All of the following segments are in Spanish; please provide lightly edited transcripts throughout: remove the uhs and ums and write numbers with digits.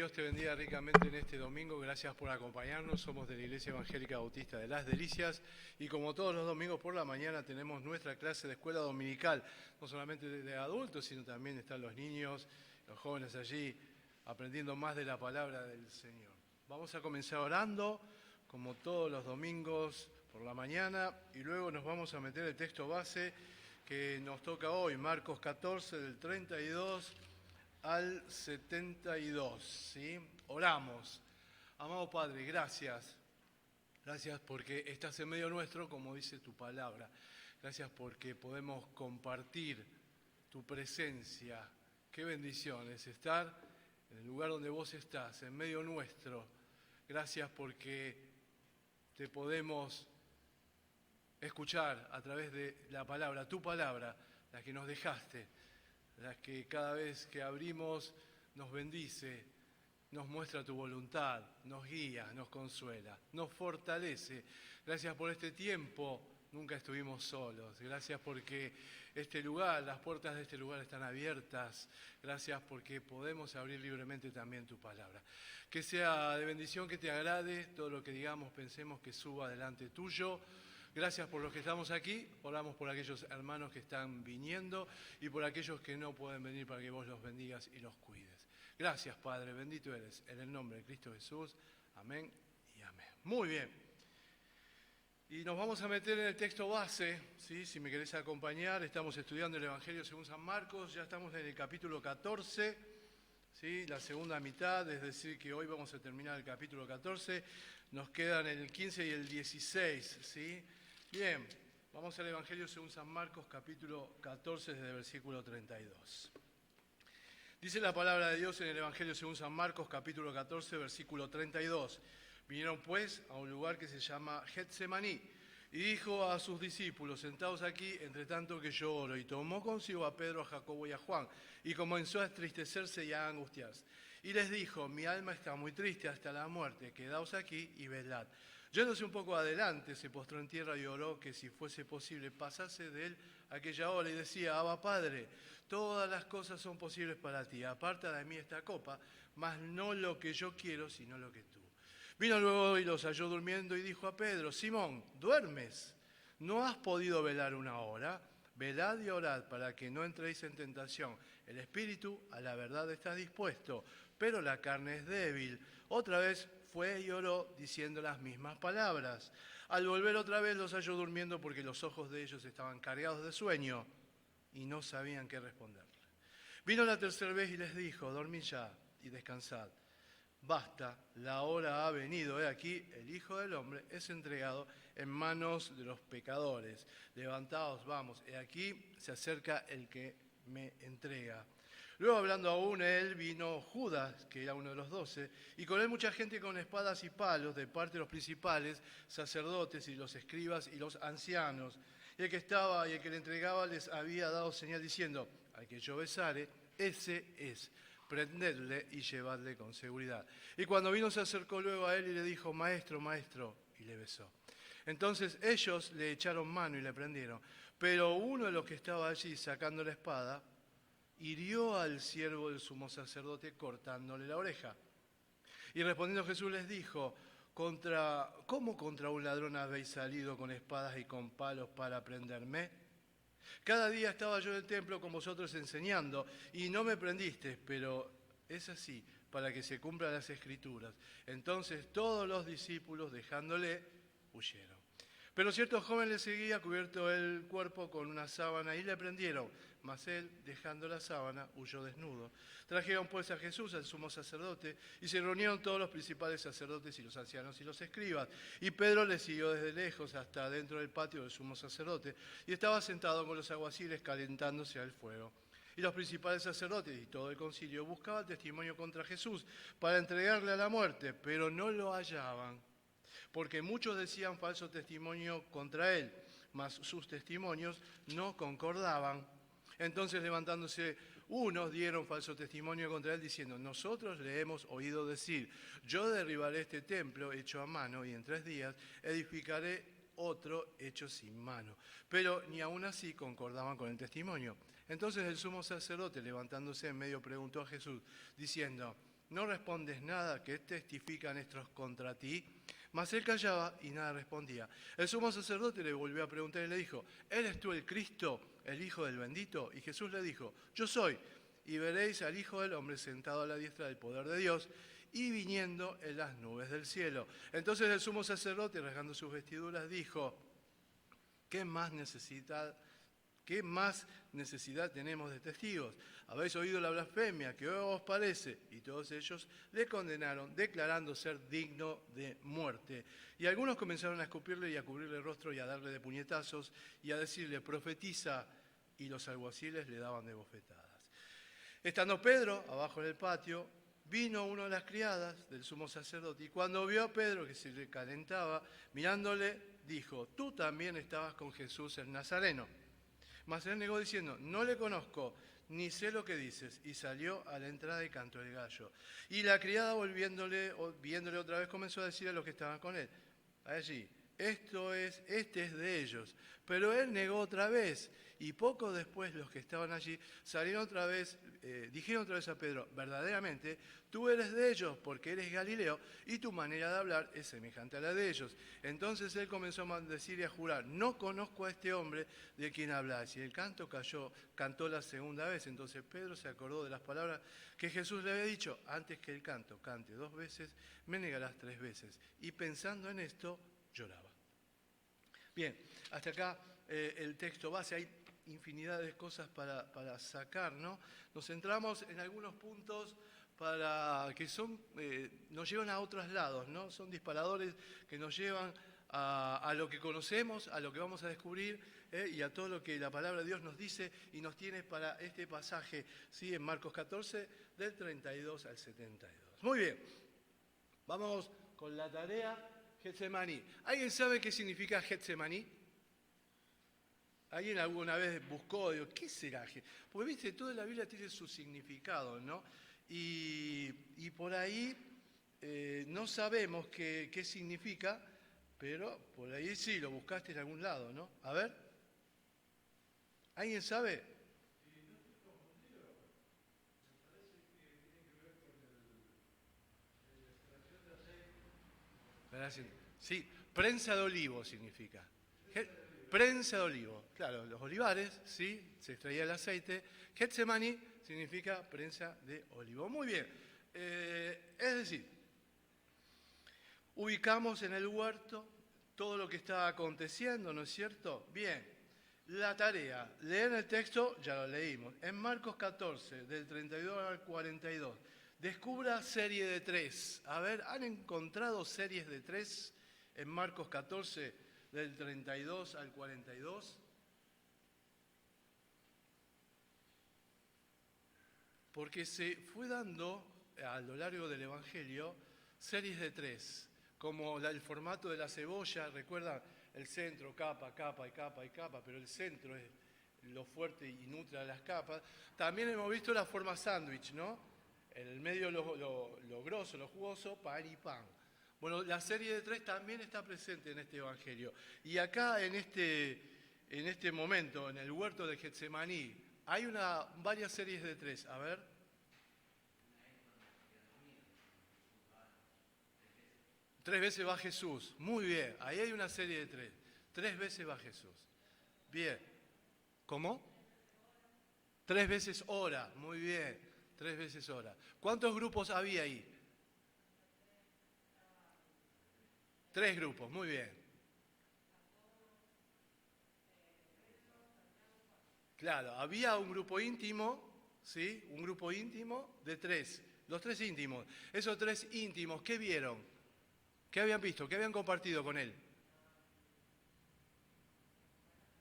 Dios te bendiga ricamente en este domingo. Gracias por acompañarnos. Somos de la Iglesia Evangélica Bautista de Las Delicias y como todos los domingos por la mañana tenemos nuestra clase de escuela dominical, no solamente de adultos, sino también están los niños, los jóvenes allí aprendiendo más de la palabra del Señor. Vamos a comenzar orando, como todos los domingos por la mañana, y luego nos vamos a meter el texto base que nos toca hoy, Marcos 14, del 32 al 72, ¿sí? Oramos. Amado Padre, gracias. Gracias porque estás en medio nuestro, como dice tu palabra. Gracias porque podemos compartir tu presencia. Qué bendición es estar en el lugar donde vos estás, en medio nuestro. Gracias porque te podemos escuchar a través de la palabra, tu palabra, la que nos dejaste, la que cada vez que abrimos nos bendice, nos muestra tu voluntad, nos guía, nos consuela, nos fortalece. Gracias por este tiempo, nunca estuvimos solos. Gracias porque este lugar, las puertas de este lugar están abiertas. Gracias porque podemos abrir libremente también tu palabra. Que sea de bendición, que te agrade todo lo que digamos, pensemos, que suba delante tuyo. Gracias por los que estamos aquí, oramos por aquellos hermanos que están viniendo y por aquellos que no pueden venir para que vos los bendigas y los cuides. Gracias, Padre, bendito eres, en el nombre de Cristo Jesús. Amén y amén. Muy bien. Y nos vamos a meter en el texto base, ¿sí? Si me querés acompañar, estamos estudiando el Evangelio según San Marcos, ya estamos en el capítulo 14, ¿sí? La segunda mitad, es decir, que hoy vamos a terminar el capítulo 14, nos quedan el 15 y el 16, ¿sí? Bien, vamos al Evangelio según San Marcos, capítulo 14, desde el versículo 32. Dice la palabra de Dios en el Evangelio según San Marcos, capítulo 14, versículo 32. Vinieron pues a un lugar que se llama Getsemaní, y dijo a sus discípulos, sentados aquí, entre tanto que yo oro, y tomó consigo a Pedro, a Jacobo y a Juan, y comenzó a entristecerse y a angustiarse. Y les dijo, mi alma está muy triste hasta la muerte, quedaos aquí y velad. Yéndose un poco adelante, se postró en tierra y oró que si fuese posible pasase de él aquella hora, y decía, Abba Padre, todas las cosas son posibles para ti, aparta de mí esta copa, mas no lo que yo quiero, sino lo que tú. Vino luego y los halló durmiendo y dijo a Pedro, Simón, ¿duermes? ¿No has podido velar una hora? Velad y orad para que no entréis en tentación. El espíritu a la verdad está dispuesto, pero la carne es débil. Otra vez fue y oró diciendo las mismas palabras. Al volver otra vez los halló durmiendo porque los ojos de ellos estaban cargados de sueño y no sabían qué responderle. Vino la tercera vez y les dijo, dormid ya y descansad. Basta, la hora ha venido, he aquí, el Hijo del Hombre es entregado en manos de los pecadores. Levantaos, vamos, he aquí se acerca el que me entrega. Luego, hablando aún él, vino Judas, que era uno de los 12, y con él mucha gente con espadas y palos de parte de los principales sacerdotes y los escribas y los ancianos. Y el que estaba y el que le entregaba les había dado señal diciendo, al que yo besare, ese es. Prendedle y llevadle con seguridad. Y cuando vino se acercó luego a él y le dijo, Maestro, Maestro, y le besó. Entonces ellos le echaron mano y le prendieron. Pero uno de los que estaba allí sacando la espada, hirió al siervo del sumo sacerdote cortándole la oreja. Y respondiendo Jesús les dijo, ¿cómo contra un ladrón habéis salido con espadas y con palos para prenderme? Cada día estaba yo en el templo con vosotros enseñando, y no me prendisteis, pero es así, para que se cumplan las Escrituras. Entonces todos los discípulos, dejándole, huyeron. Pero cierto joven le seguía, cubierto el cuerpo con una sábana, y le prendieron. Mas él, dejando la sábana, huyó desnudo. Trajeron pues a Jesús, al sumo sacerdote, y se reunieron todos los principales sacerdotes y los ancianos y los escribas. Y Pedro le siguió desde lejos hasta dentro del patio del sumo sacerdote, y estaba sentado con los alguaciles calentándose al fuego. Y los principales sacerdotes y todo el concilio buscaban testimonio contra Jesús para entregarle a la muerte, pero no lo hallaban, porque muchos decían falso testimonio contra él, mas sus testimonios no concordaban. Entonces, levantándose unos, dieron falso testimonio contra él, diciendo, nosotros le hemos oído decir, yo derribaré este templo hecho a mano, y en 3 días edificaré otro hecho sin mano. Pero ni aun así concordaban con el testimonio. Entonces el sumo sacerdote, levantándose en medio, preguntó a Jesús, diciendo, ¿no respondes nada? ¿Qué testifican estos contra ti? Mas él callaba y nada respondía. El sumo sacerdote le volvió a preguntar y le dijo, ¿eres tú el Cristo, el Hijo del bendito? Y Jesús le dijo, yo soy. Y veréis al Hijo del Hombre sentado a la diestra del poder de Dios y viniendo en las nubes del cielo. Entonces el sumo sacerdote, rasgando sus vestiduras, dijo, ¿qué más necesidad tenemos de testigos? Habéis oído la blasfemia, ¿qué os parece? Y todos ellos le condenaron, declarando ser digno de muerte. Y algunos comenzaron a escupirle y a cubrirle el rostro y a darle de puñetazos y a decirle, profetiza, y los alguaciles le daban de bofetadas. Estando Pedro abajo en el patio, vino una de las criadas del sumo sacerdote y cuando vio a Pedro que se le calentaba, mirándole, dijo, tú también estabas con Jesús el Nazareno. Mas él negó diciendo, no le conozco, ni sé lo que dices. Y salió a la entrada y cantó el gallo. Y la criada, viéndole otra vez, comenzó a decir a los que estaban con él, allí, este es de ellos. Pero él negó otra vez. Y poco después los que estaban allí salieron otra vez, dijeron otra vez a Pedro, verdaderamente tú eres de ellos porque eres Galileo y tu manera de hablar es semejante a la de ellos. Entonces él comenzó a maldecir y a jurar, no conozco a este hombre de quien habláis. Y el canto cantó la segunda vez. Entonces Pedro se acordó de las palabras que Jesús le había dicho, antes que el canto cante 2 veces, me negarás 3 veces. Y pensando en esto, lloraba. Bien, hasta acá el texto base. Hay infinidad de cosas para sacar, ¿no? Nos centramos en algunos puntos que nos llevan a otros lados, ¿no? Son disparadores que nos llevan a lo que conocemos, a lo que vamos a descubrir y a todo lo que la palabra de Dios nos dice y nos tiene para este pasaje, ¿sí? En Marcos 14, del 32 al 72. Muy bien, vamos con la tarea Getsemaní. ¿Alguien sabe qué significa Getsemaní? ¿Alguien alguna vez buscó, digo, qué será? Porque viste, toda la Biblia tiene su significado, ¿no? Y por ahí no sabemos qué significa, pero por ahí sí, lo buscaste en algún lado, ¿no? A ver, ¿alguien sabe? Sí, prensa de olivo significa. Prensa de olivo, claro, los olivares, sí, se extraía el aceite. Getsemaní significa prensa de olivo. Muy bien, es decir, ubicamos en el huerto todo lo que está aconteciendo, ¿no es cierto? Bien, la tarea, leer el texto, ya lo leímos, en Marcos 14, del 32 al 42. Descubra serie de 3. A ver, ¿han encontrado series de 3 en Marcos 14? Del 32 al 42. Porque se fue dando a lo largo del Evangelio series de 3, como el formato de la cebolla, recuerdan el centro, capa, capa y capa y capa, pero el centro es lo fuerte y nutre a las capas. También hemos visto la forma sándwich, ¿no? En el medio lo grosso, lo jugoso, pan y pan. Bueno, la serie de 3 también está presente en este Evangelio. Y acá en este momento, en el huerto de Getsemaní, hay varias series de 3. A ver. 3 veces va Jesús. Muy bien, ahí hay una serie de 3. 3 veces va Jesús. Bien. ¿Cómo? 3 veces ora. Muy bien, 3 veces ora. ¿Cuántos grupos había ahí? 3 grupos, muy bien. Claro, había un grupo íntimo, ¿sí? Un grupo íntimo de 3. Los 3 íntimos. Esos 3 íntimos, ¿qué vieron? ¿Qué habían visto? ¿Qué habían compartido con él?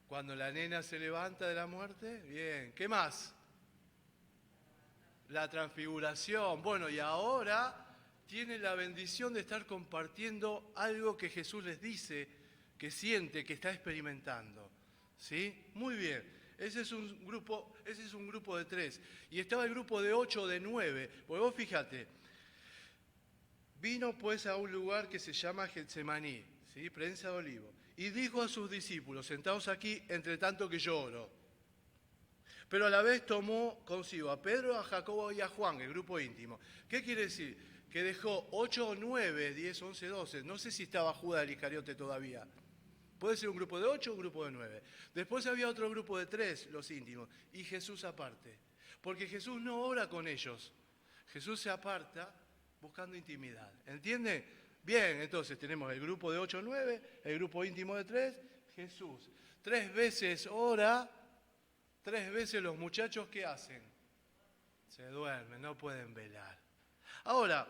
Cuando la nena se levanta de la muerte, bien. ¿Qué más? La transfiguración. Bueno, y ahora tiene la bendición de estar compartiendo algo que Jesús les dice, que siente, que está experimentando. ¿Sí? Muy bien. Ese es un grupo de 3. Y estaba el grupo de 8 o de 9. Porque vos fíjate, vino pues a un lugar que se llama Getsemaní, ¿sí? Prensa de olivo. Y dijo a sus discípulos, sentaos aquí, entre tanto que yo oro. pero a la vez tomó consigo a Pedro, a Jacobo y a Juan, el grupo íntimo. ¿Qué quiere decir? Que dejó 8, 9, 10, 11, 12. No sé si estaba Judas el Iscariote todavía. Puede ser un grupo de 8 o un grupo de 9. Después había otro grupo de 3, los íntimos, y Jesús aparte. Porque Jesús no obra con ellos. Jesús se aparta buscando intimidad. ¿Entiende? Bien, entonces tenemos el grupo de 8 o 9, el grupo íntimo de 3, Jesús. 3 veces ora, 3 veces los muchachos, ¿qué hacen? Se duermen, no pueden velar. Ahora,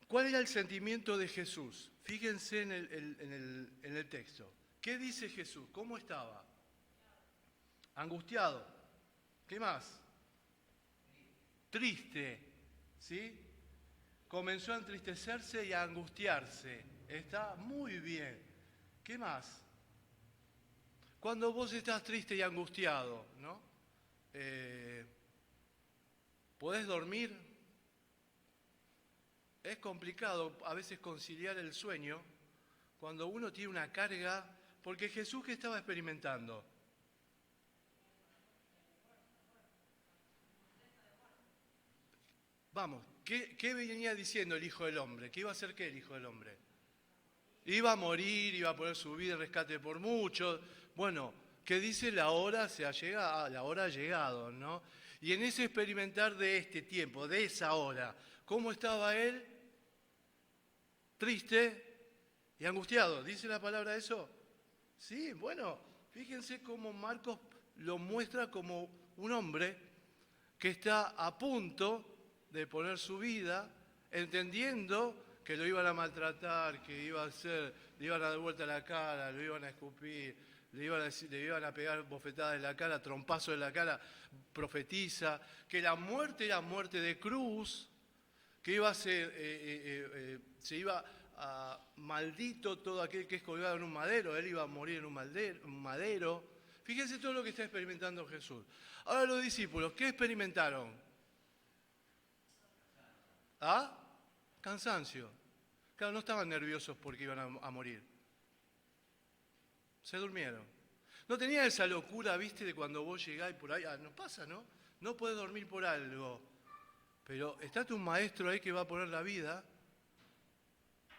¿cuál era el sentimiento de Jesús? Fíjense en el texto. ¿Qué dice Jesús? ¿Cómo estaba? Angustiado. ¿Qué más? Triste. ¿Sí? Comenzó a entristecerse y a angustiarse. Está muy bien. ¿Qué más? Cuando vos estás triste y angustiado, ¿no? ¿Podés dormir? Es complicado a veces conciliar el sueño cuando uno tiene una carga, porque Jesús, ¿qué estaba experimentando? Vamos, ¿qué venía diciendo el Hijo del Hombre? ¿Qué iba a hacer qué el Hijo del Hombre? Iba a morir, iba a poner su vida en rescate por muchos. Bueno, ¿qué dice? La hora se ha llegado, la hora ha llegado, ¿no? Y en ese experimentar de este tiempo, de esa hora, ¿cómo estaba él? Triste y angustiado. ¿Dice la palabra eso? Sí, bueno, fíjense cómo Marcos lo muestra como un hombre que está a punto de poner su vida, entendiendo que lo iban a maltratar, que iba a hacer, le iban a dar vuelta la cara, lo iban a escupir, le iban a pegar bofetadas en la cara, trompazos en la cara, profetiza, que la muerte era muerte de cruz, que iba a ser, se iba a maldito todo aquel que es colgado en un madero, él iba a morir en un madero. Fíjense todo lo que está experimentando Jesús. Ahora los discípulos, ¿qué experimentaron? ¿Ah? Cansancio. Claro, no estaban nerviosos porque iban a morir. Se durmieron. No tenían esa locura, viste, de cuando vos llegás y por ahí, nos pasa, ¿no? No podés dormir por algo. Pero está tu maestro ahí que va a poner la vida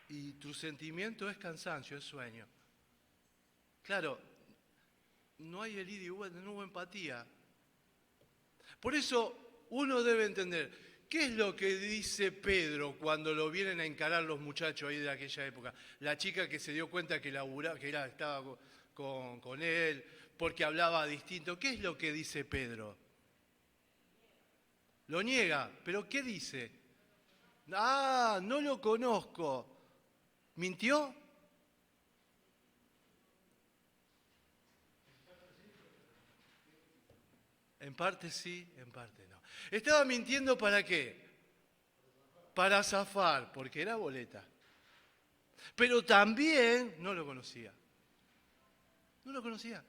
y tu sentimiento es cansancio, es sueño. Claro, no hay el ida y vuelta, no hubo empatía. Por eso uno debe entender, ¿qué es lo que dice Pedro cuando lo vienen a encarar los muchachos ahí de aquella época? La chica que se dio cuenta que estaba con él porque hablaba distinto. ¿Qué es lo que dice Pedro? Lo niega, pero ¿qué dice? Ah, no lo conozco. ¿Mintió? En parte sí, en parte no. ¿Estaba mintiendo para qué? Para zafar, porque era boleta. Pero también no lo conocía. No lo conocía.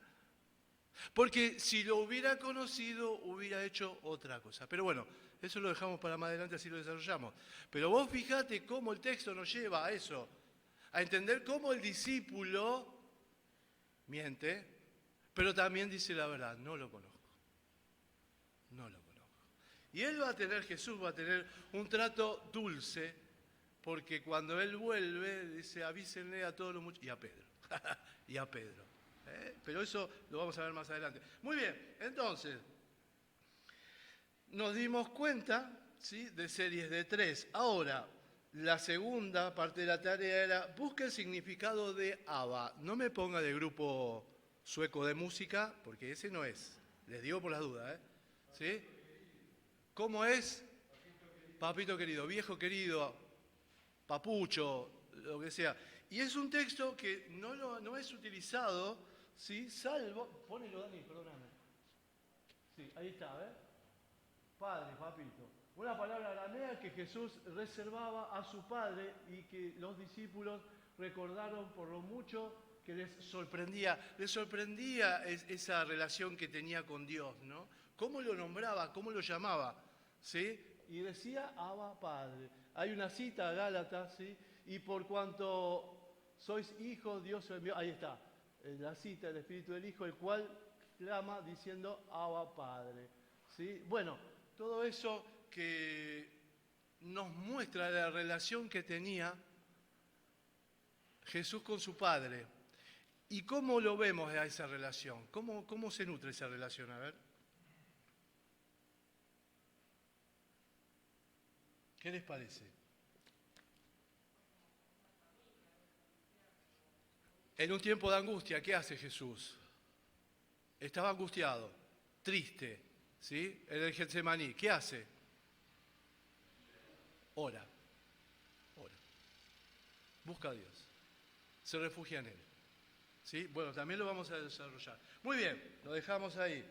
Porque si lo hubiera conocido, hubiera hecho otra cosa. Pero bueno, eso lo dejamos para más adelante, así lo desarrollamos. Pero vos fijate cómo el texto nos lleva a eso, a entender cómo el discípulo miente, pero también dice la verdad, no lo conozco. No lo conozco. Y él va a tener, Jesús va a tener un trato dulce, porque cuando él vuelve, dice, avísenle a todos los muchachos, y a Pedro, y a Pedro. Pero eso lo vamos a ver más adelante. Muy bien, entonces, nos dimos cuenta, ¿sí?, de series de 3. Ahora, la segunda parte de la tarea era, busca el significado de ABBA. No me ponga de grupo sueco de música, porque ese no es. Les digo por las dudas, ¿sí? ¿Cómo es? Papito querido, viejo querido, papucho, lo que sea. Y es un texto que no es utilizado, ¿sí?, salvo... Ponelo, Dani, perdóname. Sí, ahí está, Padre, papito. Una palabra aramea que Jesús reservaba a su Padre y que los discípulos recordaron por lo mucho que les sorprendía. Les sorprendía esa relación que tenía con Dios, ¿no? ¿Cómo lo nombraba? ¿Cómo lo llamaba? ¿Sí? Y decía, Abba, Padre. Hay una cita, Gálatas, ¿sí? Y por cuanto sois hijos, Dios os envió... Ahí está. la cita, el Espíritu del Hijo, el cual clama diciendo Abba Padre. ¿Sí? Bueno, todo eso que nos muestra la relación que tenía Jesús con su Padre. ¿Y cómo lo vemos a esa relación? ¿Cómo se nutre esa relación? A ver. ¿Qué les parece? En un tiempo de angustia, ¿qué hace Jesús? Estaba angustiado, triste, ¿sí? En el Getsemaní, ¿qué hace? Ora, ora. Busca a Dios, se refugia en Él. ¿Sí? Bueno, también lo vamos a desarrollar. Muy bien, lo dejamos ahí.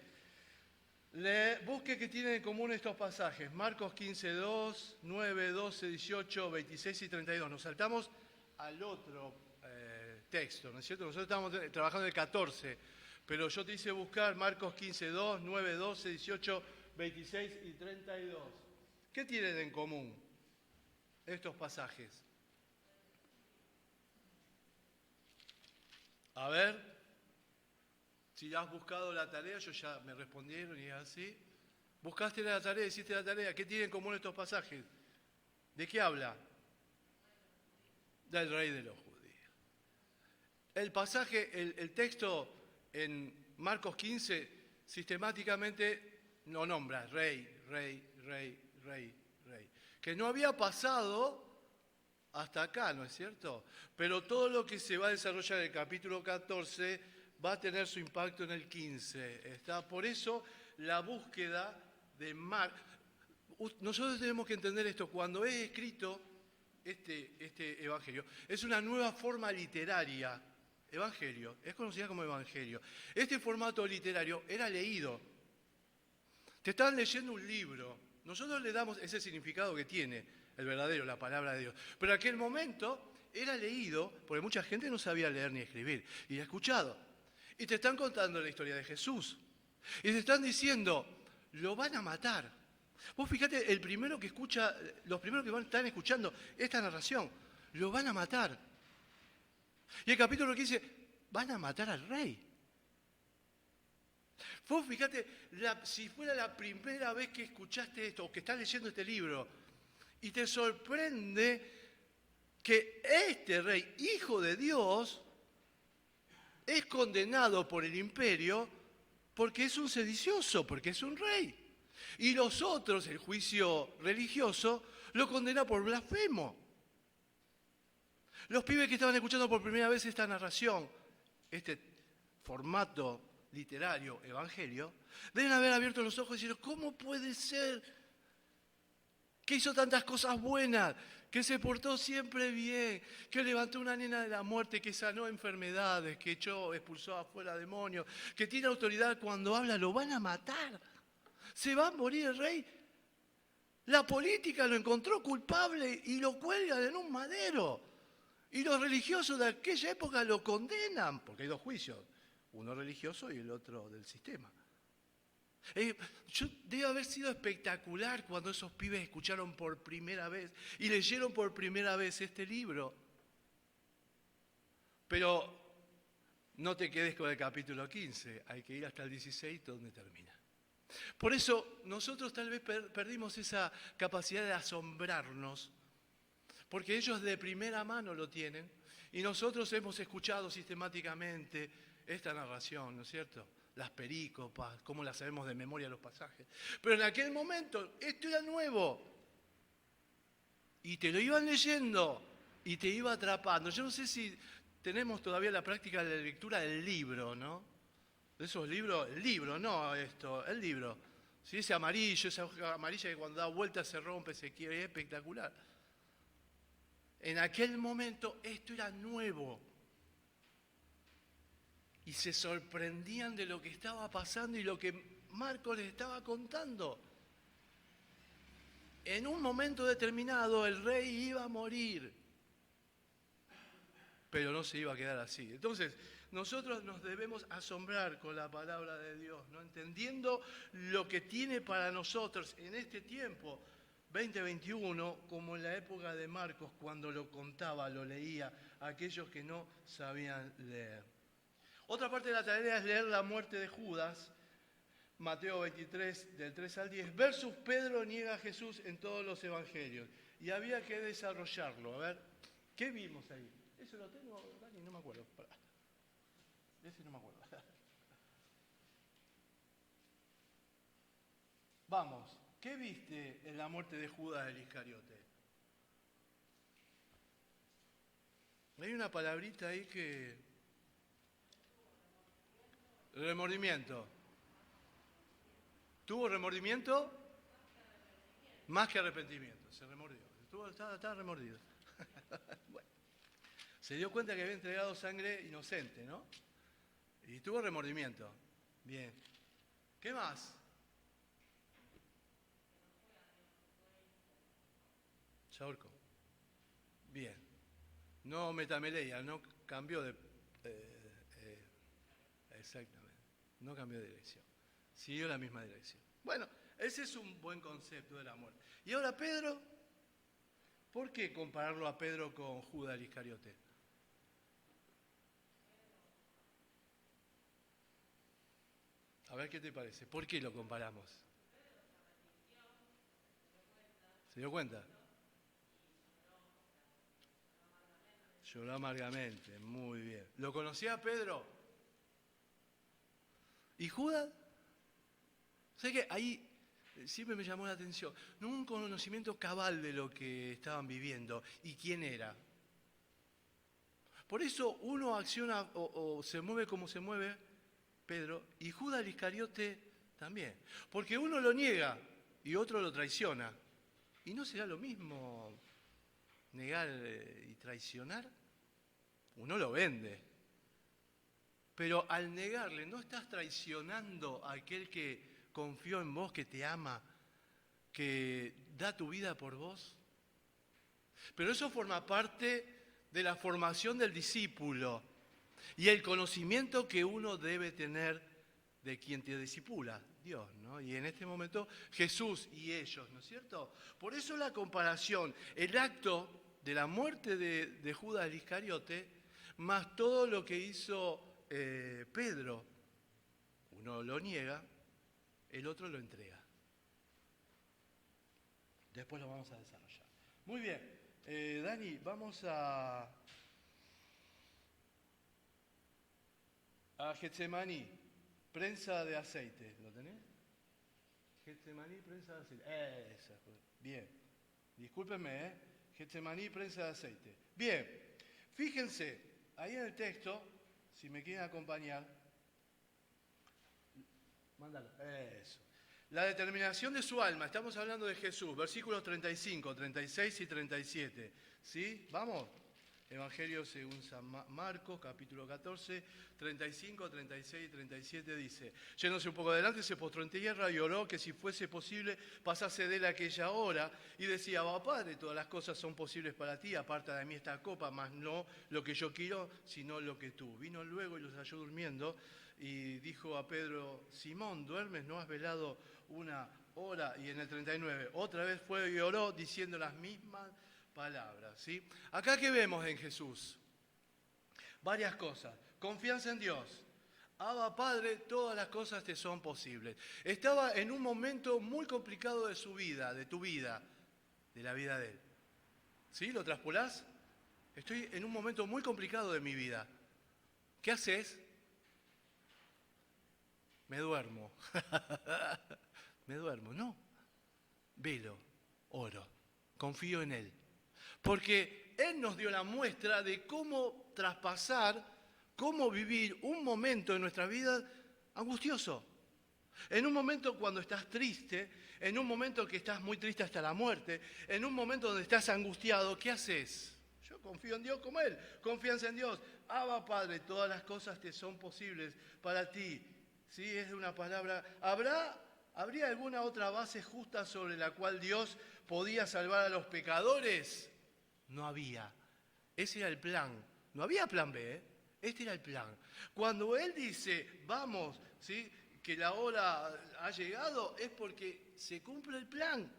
Busque qué tienen en común estos pasajes. Marcos 15, 2, 9, 12, 18, 26 y 32. Nos saltamos al otro texto, ¿no es cierto? Nosotros estamos trabajando en el 14, pero yo te hice buscar Marcos 15, 2, 9, 12, 18, 26 y 32. ¿Qué tienen en común estos pasajes? A ver, si ya has buscado la tarea, yo ya me respondieron y es así. Buscaste la tarea, hiciste la tarea. ¿Qué tienen en común estos pasajes? ¿De qué habla? Del Rey de los Judíos. El pasaje, el texto en Marcos 15, sistemáticamente no nombra rey, rey, rey, rey, rey. Que no había pasado hasta acá, ¿no es cierto? Pero todo lo que se va a desarrollar en el capítulo 14 va a tener su impacto en el 15. Por eso la búsqueda de nosotros tenemos que entender esto. Cuando es escrito este evangelio, es una nueva forma literaria. Evangelio, es conocida como evangelio. Este formato literario era leído. Te estaban leyendo un libro. Nosotros le damos ese significado que tiene el verdadero, la palabra de Dios. Pero en aquel momento era leído, porque mucha gente no sabía leer ni escribir, y ha escuchado. Y te están contando la historia de Jesús. Y te están diciendo, lo van a matar. Vos fíjate, los primeros que están escuchando esta narración, lo van a matar. Y el capítulo que dice, van a matar al rey. Vos fíjate, si fuera la primera vez que escuchaste esto, o que estás leyendo este libro, y te sorprende que este rey, hijo de Dios, es condenado por el imperio porque es un sedicioso, porque es un rey. Y los otros, el juicio religioso, lo condena por blasfemo. Los pibes que estaban escuchando por primera vez esta narración, este formato literario, evangelio, deben haber abierto los ojos y decir, ¿cómo puede ser que hizo tantas cosas buenas, que se portó siempre bien, que levantó una nena de la muerte, que sanó enfermedades, que expulsó afuera demonios, que tiene autoridad cuando habla, lo van a matar? Se va a morir el rey. La política lo encontró culpable y lo cuelgan en un madero. Y los religiosos de aquella época lo condenan, porque hay dos juicios, uno religioso y el otro del sistema. Debe haber sido espectacular cuando esos pibes escucharon por primera vez y leyeron por primera vez este libro. Pero no te quedes con el capítulo 15, hay que ir hasta el 16 donde termina. Por eso nosotros tal vez perdimos esa capacidad de asombrarnos, porque ellos de primera mano lo tienen y nosotros hemos escuchado sistemáticamente esta narración, ¿no es cierto? Las perícopas, cómo las sabemos de memoria los pasajes. Pero en aquel momento esto era nuevo y te lo iban leyendo y te iba atrapando. Yo no sé si tenemos todavía la práctica de la lectura del libro, ¿no? De esos libros, el libro, no esto, el libro. ¿Sí? Ese amarillo, esa hoja amarilla que cuando da vuelta se rompe, se quiebra, es espectacular. En aquel momento esto era nuevo. Y se sorprendían de lo que estaba pasando y lo que Marcos les estaba contando. En un momento determinado el rey iba a morir, pero no se iba a quedar así. Entonces, nosotros nos debemos asombrar con la palabra de Dios, ¿no? Entendiendo lo que tiene para nosotros en este tiempo 2021, como en la época de Marcos, cuando lo contaba, lo leía a aquellos que no sabían leer. Otra parte de la tarea es leer la muerte de Judas, Mateo 23, del 3 al 10, versus Pedro niega a Jesús en todos los evangelios. Y había que desarrollarlo. A ver, ¿qué vimos ahí? Eso lo tengo, Dani, no me acuerdo. Pará. Ese no me acuerdo. Vamos, ¿qué viste en la muerte de Judas el Iscariote? Hay una palabrita ahí que... Remordimiento. ¿Tuvo remordimiento? Más que arrepentimiento. Se remordió. Estaba remordido. Bueno, se dio cuenta que había entregado sangre inocente, ¿no? Y tuvo remordimiento. Bien. ¿Qué más? Se ahorcó. Bien. No metameleia, no cambió de... exactamente. No cambió de dirección. Siguió la misma dirección. Bueno, ese es un buen concepto de la muerte. Y ahora Pedro, ¿por qué compararlo a Pedro con Judas el Iscariote? A ver qué te parece. ¿Por qué lo comparamos? ¿Se dio cuenta? Lloró amargamente, muy bien. ¿Lo conocía Pedro? ¿Y Judas? Sé que ahí siempre me llamó la atención. No hubo un conocimiento cabal de lo que estaban viviendo y quién era. Por eso uno acciona o se mueve como se mueve Pedro y Judas el Iscariote también. Porque uno lo niega y otro lo traiciona. ¿Y no será lo mismo negar y traicionar? Uno lo vende. Pero al negarle, ¿no estás traicionando a aquel que confió en vos, que te ama, que da tu vida por vos? Pero eso forma parte de la formación del discípulo y el conocimiento que uno debe tener de quien te discipula, Dios, ¿no? Y en este momento Jesús y ellos, ¿no es cierto? Por eso la comparación, el acto de la muerte de Judas el Iscariote, más todo lo que hizo Pedro, uno lo niega, el otro lo entrega. Después lo vamos a desarrollar. Muy bien, Dani, vamos a Getsemaní, prensa de aceite. ¿Lo tenés? Getsemaní, prensa de aceite. Esa, bien. Discúlpenme, ¿eh? Getsemaní, prensa de aceite. Bien, fíjense, ahí en el texto, si me quieren acompañar, mándalo. Eso. La determinación de su alma, estamos hablando de Jesús, versículos 35, 36 y 37. ¿Sí? ¿Vamos? Evangelio según San Marcos, capítulo 14, 35, 36 y 37 dice: yéndose un poco adelante, se postró en tierra y oró que si fuese posible pasase de él aquella hora, y decía: Abba, Padre, todas las cosas son posibles para ti, aparta de mí esta copa, mas no lo que yo quiero, sino lo que tú. Vino luego y los halló durmiendo, y dijo a Pedro: Simón, ¿duermes? ¿No has velado una hora? Y en el 39, otra vez fue y oró diciendo las mismas palabras, ¿sí? Acá, ¿qué vemos en Jesús? Varias cosas. Confianza en Dios. Abba, Padre, todas las cosas te son posibles. Estaba en un momento muy complicado de su vida, de tu vida, de la vida de él. ¿Sí? ¿Lo traspolás? Estoy en un momento muy complicado de mi vida. ¿Qué haces? Me duermo. Me duermo, no. Velo, oro, confío en Él. Porque Él nos dio la muestra de cómo traspasar, cómo vivir un momento en nuestra vida angustioso. En un momento cuando estás triste, en un momento que estás muy triste hasta la muerte, en un momento donde estás angustiado, ¿qué haces? Yo confío en Dios como Él, confianza en Dios. Abba, Padre, todas las cosas te son posibles para ti. ¿Sí? Es una palabra. ¿Habría alguna otra base justa sobre la cual Dios podía salvar a los pecadores? No había. Ese era el plan. No había plan B, ¿eh? Este era el plan. Cuando Él dice, vamos, ¿sí?, que la hora ha llegado, es porque se cumple el plan.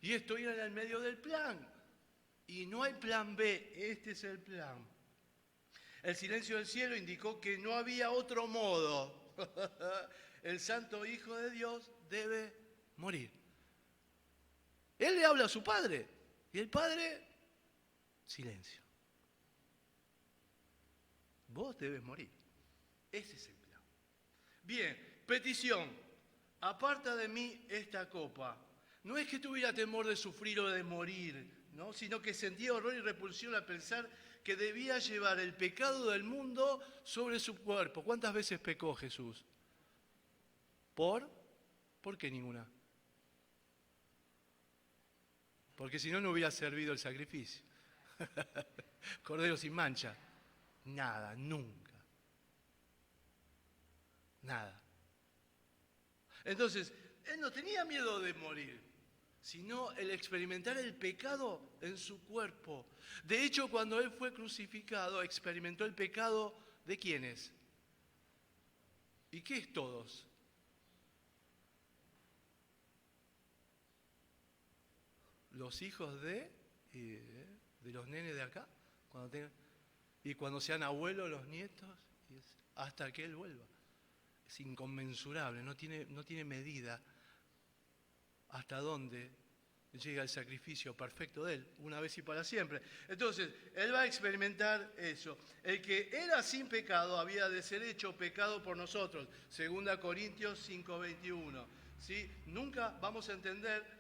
Y estoy en el medio del plan. Y no hay plan B, este es el plan. El silencio del cielo indicó que no había otro modo. El Santo Hijo de Dios debe morir. Él le habla a su padre y el padre, silencio. Vos debes morir. Ese es el plan. Bien, petición. Aparta de mí esta copa. No es que tuviera temor de sufrir o de morir, ¿no? Sino que sentía horror y repulsión al pensar que debía llevar el pecado del mundo sobre su cuerpo. ¿Cuántas veces pecó Jesús? ¿Por qué ninguna? Porque si no, no hubiera servido el sacrificio. Cordero sin mancha. Nada, nunca. Nada. Entonces, él no tenía miedo de morir, sino el experimentar el pecado en su cuerpo. De hecho, cuando él fue crucificado, experimentó el pecado de ¿quiénes? ¿Y qué es todos? Los hijos de los nenes de acá, y cuando sean abuelos los nietos, hasta que él vuelva. Es inconmensurable, no tiene medida hasta dónde llega el sacrificio perfecto de él, una vez y para siempre. Entonces, él va a experimentar eso. El que era sin pecado había de ser hecho pecado por nosotros, 2 Corintios 5:21. ¿Sí? Nunca vamos a entender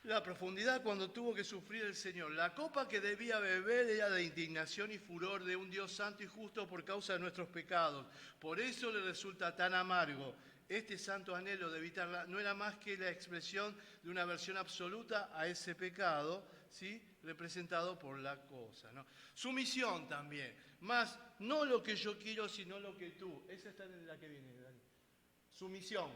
la profundidad cuando tuvo que sufrir el Señor. La copa que debía beber era de indignación y furor de un Dios santo y justo por causa de nuestros pecados. Por eso le resulta tan amargo. Este santo anhelo de evitarla no era más que la expresión de una aversión absoluta a ese pecado, ¿sí? Representado por la cosa, ¿no? Sumisión también. Más no lo que yo quiero, sino lo que tú. Esa está en la que viene, Dani. Sumisión.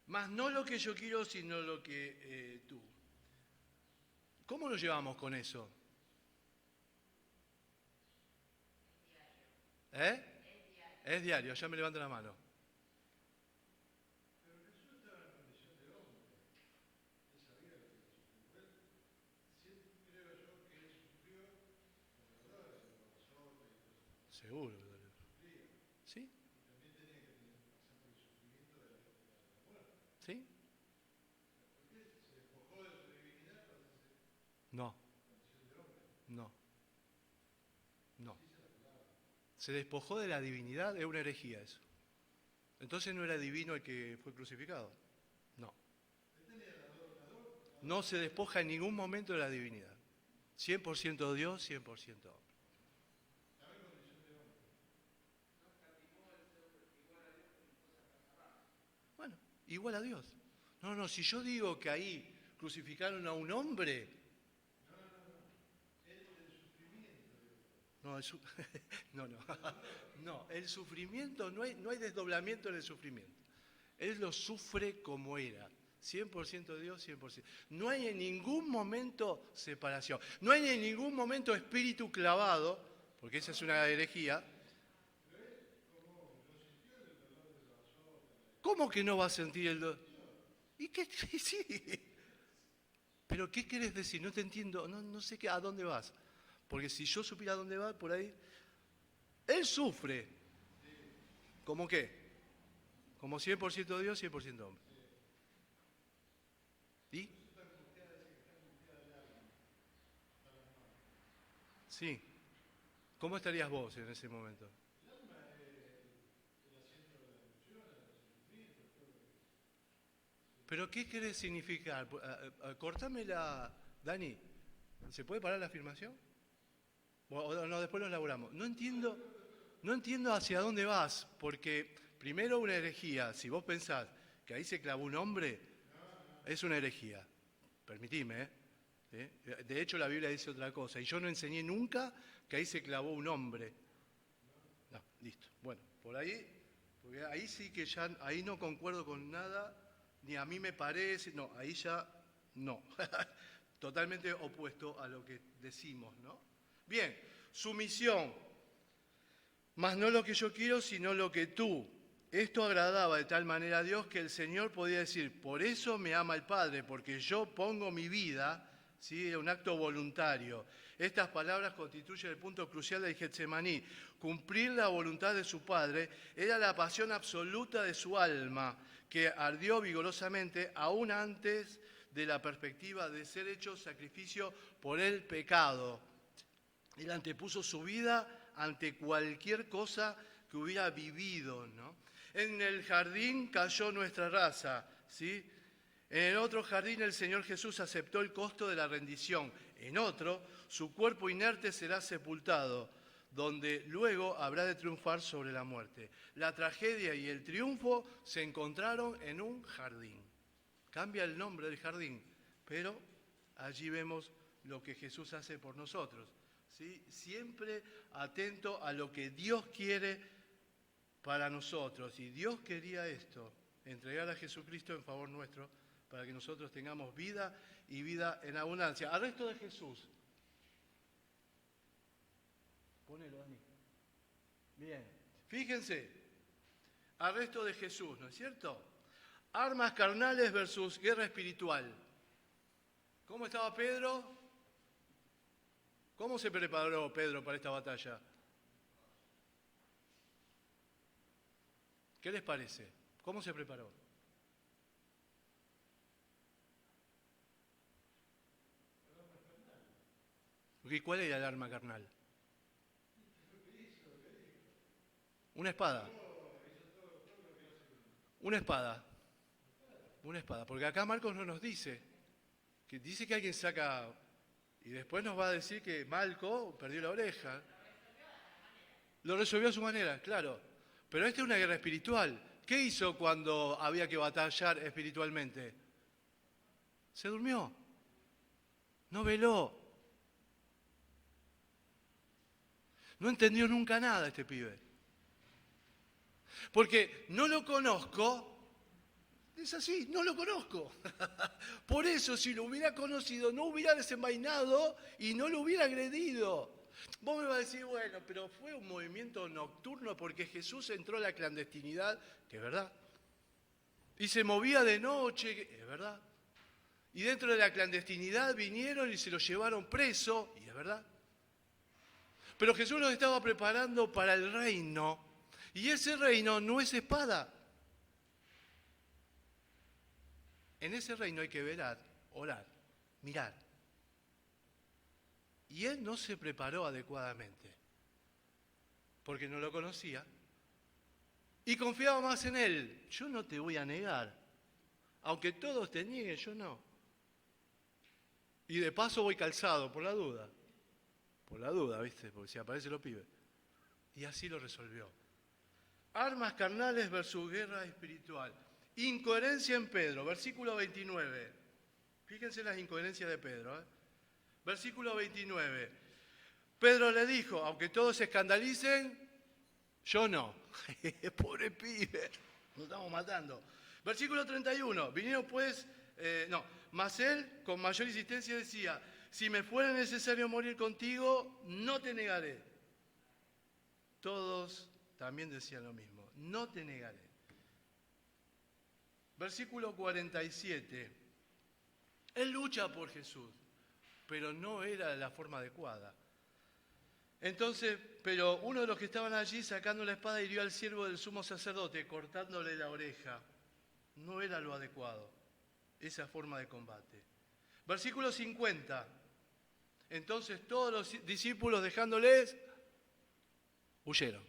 Más no lo que yo quiero, sino lo que tú. ¿Cómo nos llevamos con eso? ¿Eh? Es diario, ya me levanto la mano. Pero Jesús estaba en la condición de hombre. Él sabía lo que era sufrir. Siempre creo yo que él sufrió con dolores en el corazón. Seguro que dolió. ¿Sí? Y también tenía que pasar por el sufrimiento de la muerte. ¿Sí? ¿Por qué se despojó de su divinidad para hacerse no. Condición de hombre? No. No. Se despojó de la divinidad, es una herejía eso. Entonces no era divino el que fue crucificado. No. No se despoja en ningún momento de la divinidad. 100% Dios, 100% hombre. Bueno, igual a Dios. No, si yo digo que ahí crucificaron a un hombre... No, el sufrimiento, no hay desdoblamiento en el sufrimiento. Él lo sufre como era, 100% Dios, 100%. No hay en ningún momento separación, no hay en ningún momento espíritu clavado, porque esa es una herejía. ¿Cómo que no va a sentir el dolor? ¿Y qué? Sí. ¿Pero qué querés decir? No te entiendo, no sé a dónde vas. Porque si yo supiera dónde va, por ahí... Él sufre. ¿Cómo qué? Como 100% Dios, 100% hombre. ¿Y? Sí. ¿Cómo estarías vos en ese momento? ¿Pero qué quiere significar? Cortámela, Dani. ¿Se puede parar la afirmación? O no, después lo elaboramos. No entiendo hacia dónde vas, porque primero una herejía. Si vos pensás que ahí se clavó un hombre, es una herejía. Permitime, ¿eh? De hecho, la Biblia dice otra cosa. Y yo no enseñé nunca que ahí se clavó un hombre. No, listo. Bueno, por ahí, porque ahí sí que ya, ahí no concuerdo con nada, ni a mí me parece, no, ahí ya no. Totalmente opuesto a lo que decimos, ¿no? Bien, sumisión, mas no lo que yo quiero, sino lo que tú. Esto agradaba de tal manera a Dios que el Señor podía decir, por eso me ama el Padre, porque yo pongo mi vida, ¿sí? Era un acto voluntario. Estas palabras constituyen el punto crucial del Getsemaní. Cumplir la voluntad de su Padre era la pasión absoluta de su alma, que ardió vigorosamente aún antes de la perspectiva de ser hecho sacrificio por el pecado. Él antepuso su vida ante cualquier cosa que hubiera vivido, ¿no? En el jardín cayó nuestra raza, ¿sí? En el otro jardín el Señor Jesús aceptó el costo de la rendición. En otro, su cuerpo inerte será sepultado, donde luego habrá de triunfar sobre la muerte. La tragedia y el triunfo se encontraron en un jardín. Cambia el nombre del jardín, pero allí vemos lo que Jesús hace por nosotros, ¿sí? Siempre atento a lo que Dios quiere para nosotros. Y Dios quería esto, entregar a Jesucristo en favor nuestro, para que nosotros tengamos vida y vida en abundancia. Arresto de Jesús. Ponelo, Dani. Bien, fíjense, arresto de Jesús, ¿no es cierto? Armas carnales versus guerra espiritual. ¿Cómo estaba Pedro? ¿Cómo se preparó Pedro para esta batalla? ¿Qué les parece? ¿Cómo se preparó? ¿Y cuál era el arma carnal? Una espada. Una espada. Una espada. Porque acá Marcos no nos dice. Que dice que alguien saca. Y después nos va a decir que Malco perdió la oreja. Lo resolvió a su manera, claro. Pero esta es una guerra espiritual. ¿Qué hizo cuando había que batallar espiritualmente? Se durmió. No veló. No entendió nunca nada este pibe. Porque no lo conozco, es así, no lo conozco. Por eso, si lo hubiera conocido, no hubiera desenvainado y no lo hubiera agredido. Vos me vas a decir, bueno, pero fue un movimiento nocturno porque Jesús entró a la clandestinidad, que es verdad. Y se movía de noche, que es verdad. Y dentro de la clandestinidad vinieron y se lo llevaron preso, y es verdad. Pero Jesús los estaba preparando para el reino. Y ese reino no es espada. En ese reino hay que velar, orar, mirar. Y él no se preparó adecuadamente. Porque no lo conocía. Y confiaba más en él. Yo no te voy a negar. Aunque todos te nieguen, yo no. Y de paso voy calzado, por la duda. Por la duda, ¿viste? Porque si aparece lo pibes. Y así lo resolvió. Armas carnales versus guerra espiritual. Incoherencia en Pedro, versículo 29. Fíjense las incoherencias de Pedro. Versículo 29. Pedro le dijo, aunque todos se escandalicen, yo no. Pobre pibe, nos estamos matando. Versículo 31. Vinieron pues, mas él con mayor insistencia decía, si me fuera necesario morir contigo, no te negaré. Todos también decían lo mismo, no te negaré. Versículo 47. Él lucha por Jesús, pero no era de la forma adecuada. Entonces, pero uno de los que estaban allí sacando la espada hirió al siervo del sumo sacerdote, cortándole la oreja. No era lo adecuado, esa forma de combate. Versículo 50. Entonces todos los discípulos dejándoles, huyeron.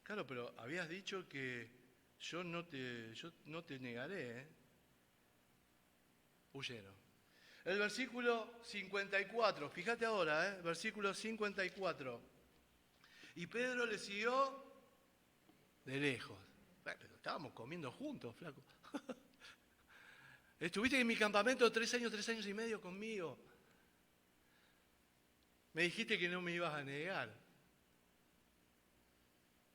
Claro, pero habías dicho que yo no te negaré, ¿eh? Huyeron. El versículo 54, fíjate ahora, versículo 54. Y Pedro le siguió de lejos. Bueno, pero estábamos comiendo juntos, flaco. Estuviste en mi campamento 3 años y medio conmigo. Me dijiste que no me ibas a negar.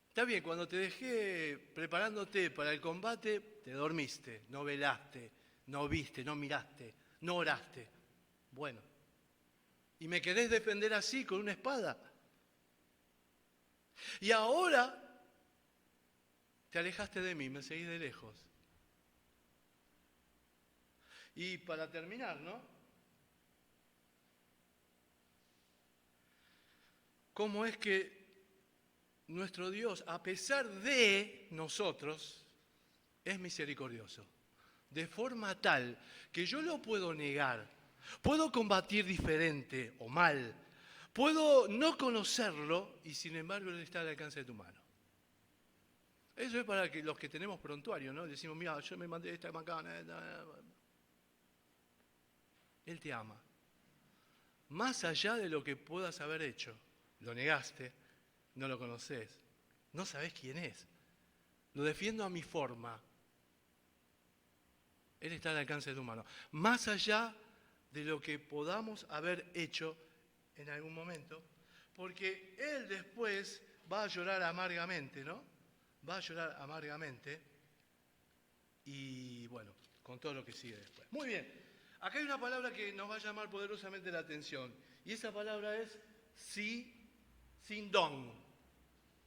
Está bien, cuando te dejé preparándote para el combate, te dormiste, no velaste, no viste, no miraste, no oraste. Bueno, ¿y me querés defender así, con una espada? Y ahora te alejaste de mí, me seguís de lejos. Y para terminar, ¿no? cómo es que nuestro Dios, a pesar de nosotros, es misericordioso. De forma tal que yo lo puedo negar, puedo combatir diferente o mal, puedo no conocerlo y sin embargo Él está al alcance de tu mano. Eso es para que los que tenemos prontuario, ¿no? Decimos, mira, yo me mandé esta macana. Él te ama. Más allá de lo que puedas haber hecho, lo negaste, no lo conoces, no sabés quién es. Lo defiendo a mi forma. Él está al alcance de tu mano. Más allá de lo que podamos haber hecho en algún momento, porque Él después va a llorar amargamente, ¿no? Va a llorar amargamente y bueno, con todo lo que sigue después. Muy bien, acá hay una palabra que nos va a llamar poderosamente la atención y esa palabra es sindón.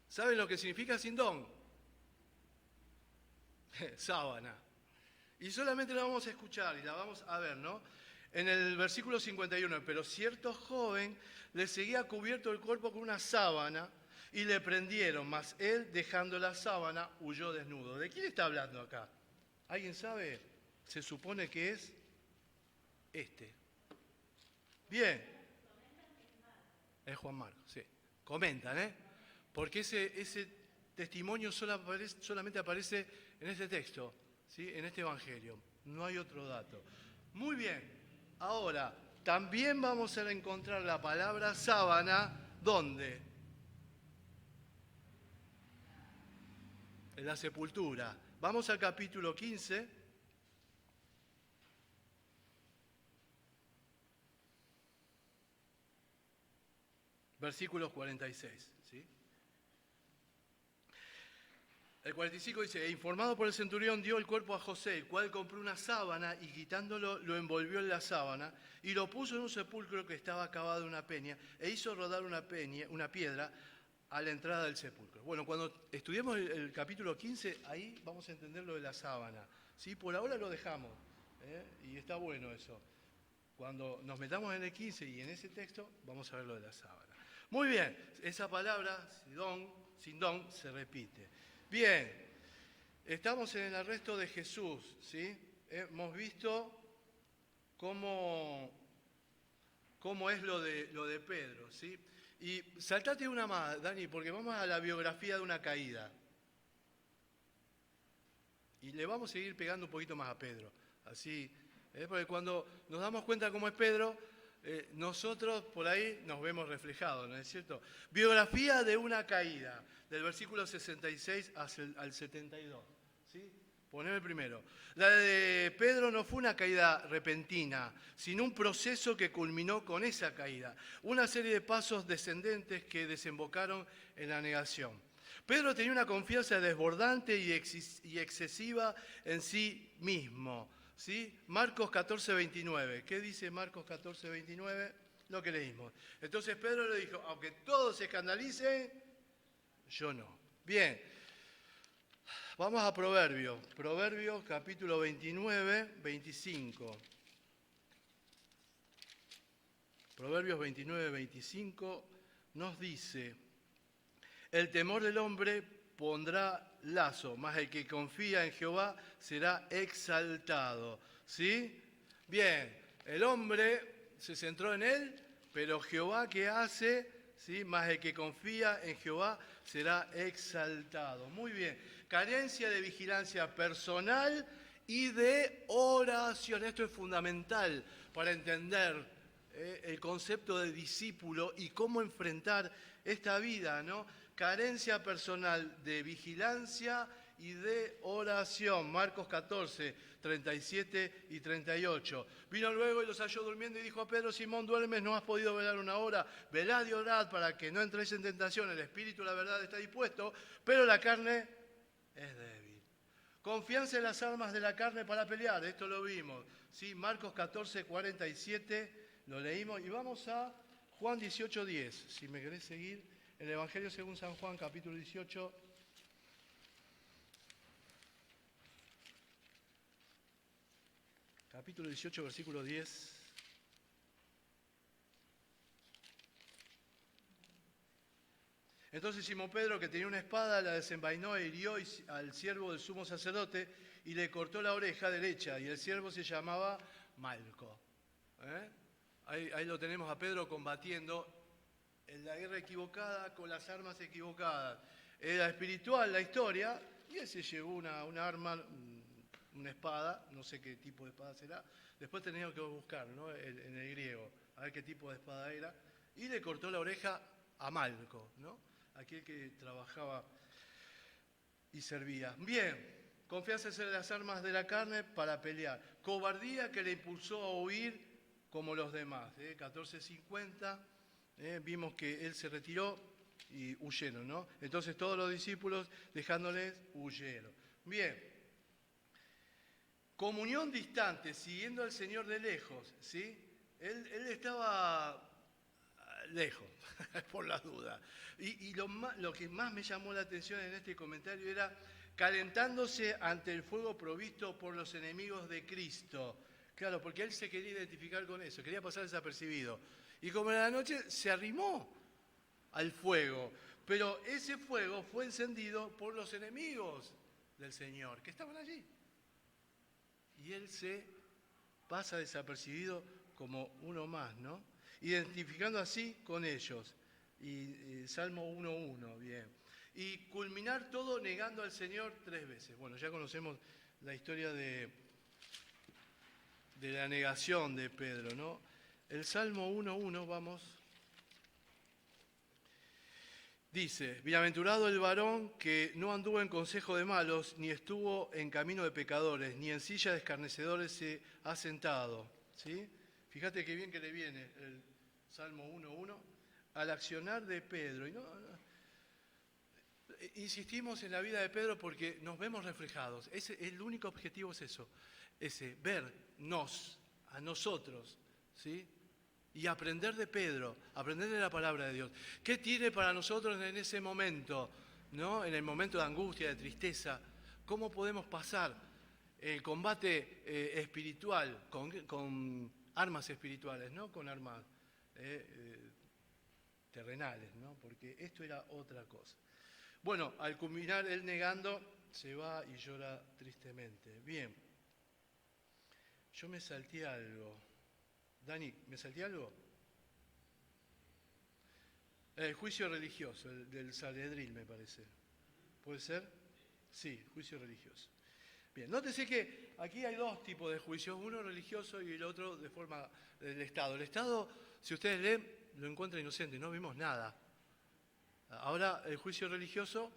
¿Saben lo que significa sindón? Sábana. Y solamente la vamos a escuchar y la vamos a ver, ¿no? En el versículo 51, pero cierto joven le seguía cubierto el cuerpo con una sábana y le prendieron, mas él, dejando la sábana, huyó desnudo. ¿De quién está hablando acá? ¿Alguien sabe? Se supone que es este. Bien. Es Juan Marcos, sí. Comentan, ¿eh? Porque ese testimonio solamente aparece en este texto, ¿sí? En este evangelio. No hay otro dato. Muy bien. Ahora, también vamos a encontrar la palabra sábana, ¿dónde? En la sepultura. Vamos al capítulo 15. Versículos 46. ¿Sí? El 45 dice, informado por el centurión dio el cuerpo a José, el cual compró una sábana y quitándolo lo envolvió en la sábana y lo puso en un sepulcro que estaba cavado en una peña e hizo rodar una piedra a la entrada del sepulcro. Bueno, cuando estudiemos el capítulo 15, ahí vamos a entender lo de la sábana. ¿Sí? Por ahora lo dejamos, y está bueno eso. Cuando nos metamos en el 15 y en ese texto, vamos a ver lo de la sábana. Muy bien, esa palabra, sindón, se repite. Bien, estamos en el arresto de Jesús, ¿sí? Hemos visto cómo es lo de Pedro, ¿sí? Y saltate una más, Dani, porque vamos a la biografía de una caída. Y le vamos a seguir pegando un poquito más a Pedro, así, porque cuando nos damos cuenta cómo es Pedro, nosotros por ahí nos vemos reflejados, ¿no es cierto? Biografía de una caída, del versículo 66 al 72, ¿sí? Poneme primero. La de Pedro no fue una caída repentina, sino un proceso que culminó con esa caída. Una serie de pasos descendentes que desembocaron en la negación. Pedro tenía una confianza desbordante y excesiva en sí mismo. ¿Sí? Marcos 14, 29. ¿Qué dice Marcos 14, 29? Lo que leímos. Entonces Pedro le dijo, aunque todos se escandalicen, yo no. Bien, vamos a Proverbios. Proverbios capítulo 29, 25. Proverbios 29, 25 nos dice, el temor del hombre pondrá lazo, mas el que confía en Jehová será exaltado. ¿Sí? Bien, el hombre se centró en él, pero Jehová, ¿qué hace? ¿Sí? Mas el que confía en Jehová será exaltado. Muy bien, carencia de vigilancia personal y de oración. Esto es fundamental para entender el concepto de discípulo y cómo enfrentar esta vida, ¿no? Carencia personal de vigilancia y de oración. Marcos 14, 37 y 38. Vino luego y los halló durmiendo y dijo a Pedro, Simón, ¿duermes? ¿No has podido velar una hora? Velad y orad para que no entréis en tentación. El espíritu, la verdad, está dispuesto, pero la carne es débil. Confianza en las armas de la carne para pelear. Esto lo vimos. ¿Sí? Marcos 14, 47, lo leímos. Y vamos a Juan 18, 10. Si me querés seguir. El Evangelio según San Juan, capítulo 18. Capítulo 18, versículo 10. Entonces Simón Pedro, que tenía una espada, la desenvainó e hirió al siervo del sumo sacerdote y le cortó la oreja derecha, y el siervo se llamaba Malco. Ahí lo tenemos a Pedro combatiendo en la guerra equivocada con las armas equivocadas. Era espiritual la historia, y él se llevó una arma, una espada, no sé qué tipo de espada será. Después teníamos que buscar, ¿no?, en el griego, a ver qué tipo de espada era, y le cortó la oreja a Malco, ¿no?, aquel que trabajaba y servía. Bien, confianza en las armas de la carne para pelear. Cobardía que le impulsó a huir como los demás. 14:50, vimos que él se retiró y huyeron, ¿no? Entonces todos los discípulos, dejándoles, huyeron. Bien. Comunión distante, siguiendo al Señor de lejos, ¿sí? Él estaba lejos, por las dudas. Y lo que más me llamó la atención en este comentario era calentándose ante el fuego provisto por los enemigos de Cristo. Claro, porque él se quería identificar con eso, quería pasar desapercibido. Y como en la noche se arrimó al fuego, pero ese fuego fue encendido por los enemigos del Señor, que estaban allí. Y él se pasa desapercibido como uno más, ¿no? Identificando así con ellos. Y Salmo 1:1, bien. Y culminar todo negando al Señor 3 veces. Bueno, ya conocemos la historia de la negación de Pedro, ¿no? El Salmo 1:1, vamos. Dice, bienaventurado el varón que no anduvo en consejo de malos, ni estuvo en camino de pecadores, ni en silla de escarnecedores se ha sentado. ¿Sí? Fíjate qué bien que le viene el Salmo 1:1 al accionar de Pedro. Y insistimos en la vida de Pedro porque nos vemos reflejados. El único objetivo es eso, vernos a nosotros, ¿sí? Y aprender de Pedro, aprender de la palabra de Dios. ¿Qué tiene para nosotros en ese momento, ¿no? En el momento de angustia, de tristeza? ¿Cómo podemos pasar el combate espiritual con armas espirituales, no con armas terrenales, ¿no? Porque esto era otra cosa. Bueno, al culminar él negando, se va y llora tristemente. Bien, yo me salté algo. Dani, ¿me salté algo? El juicio religioso, el del Sanedrín, me parece. ¿Puede ser? Sí, juicio religioso. Bien, nótese que aquí hay dos tipos de juicios, uno religioso y el otro de forma del Estado. El Estado, si ustedes leen, lo encuentra inocente, no vimos nada. Ahora, el juicio religioso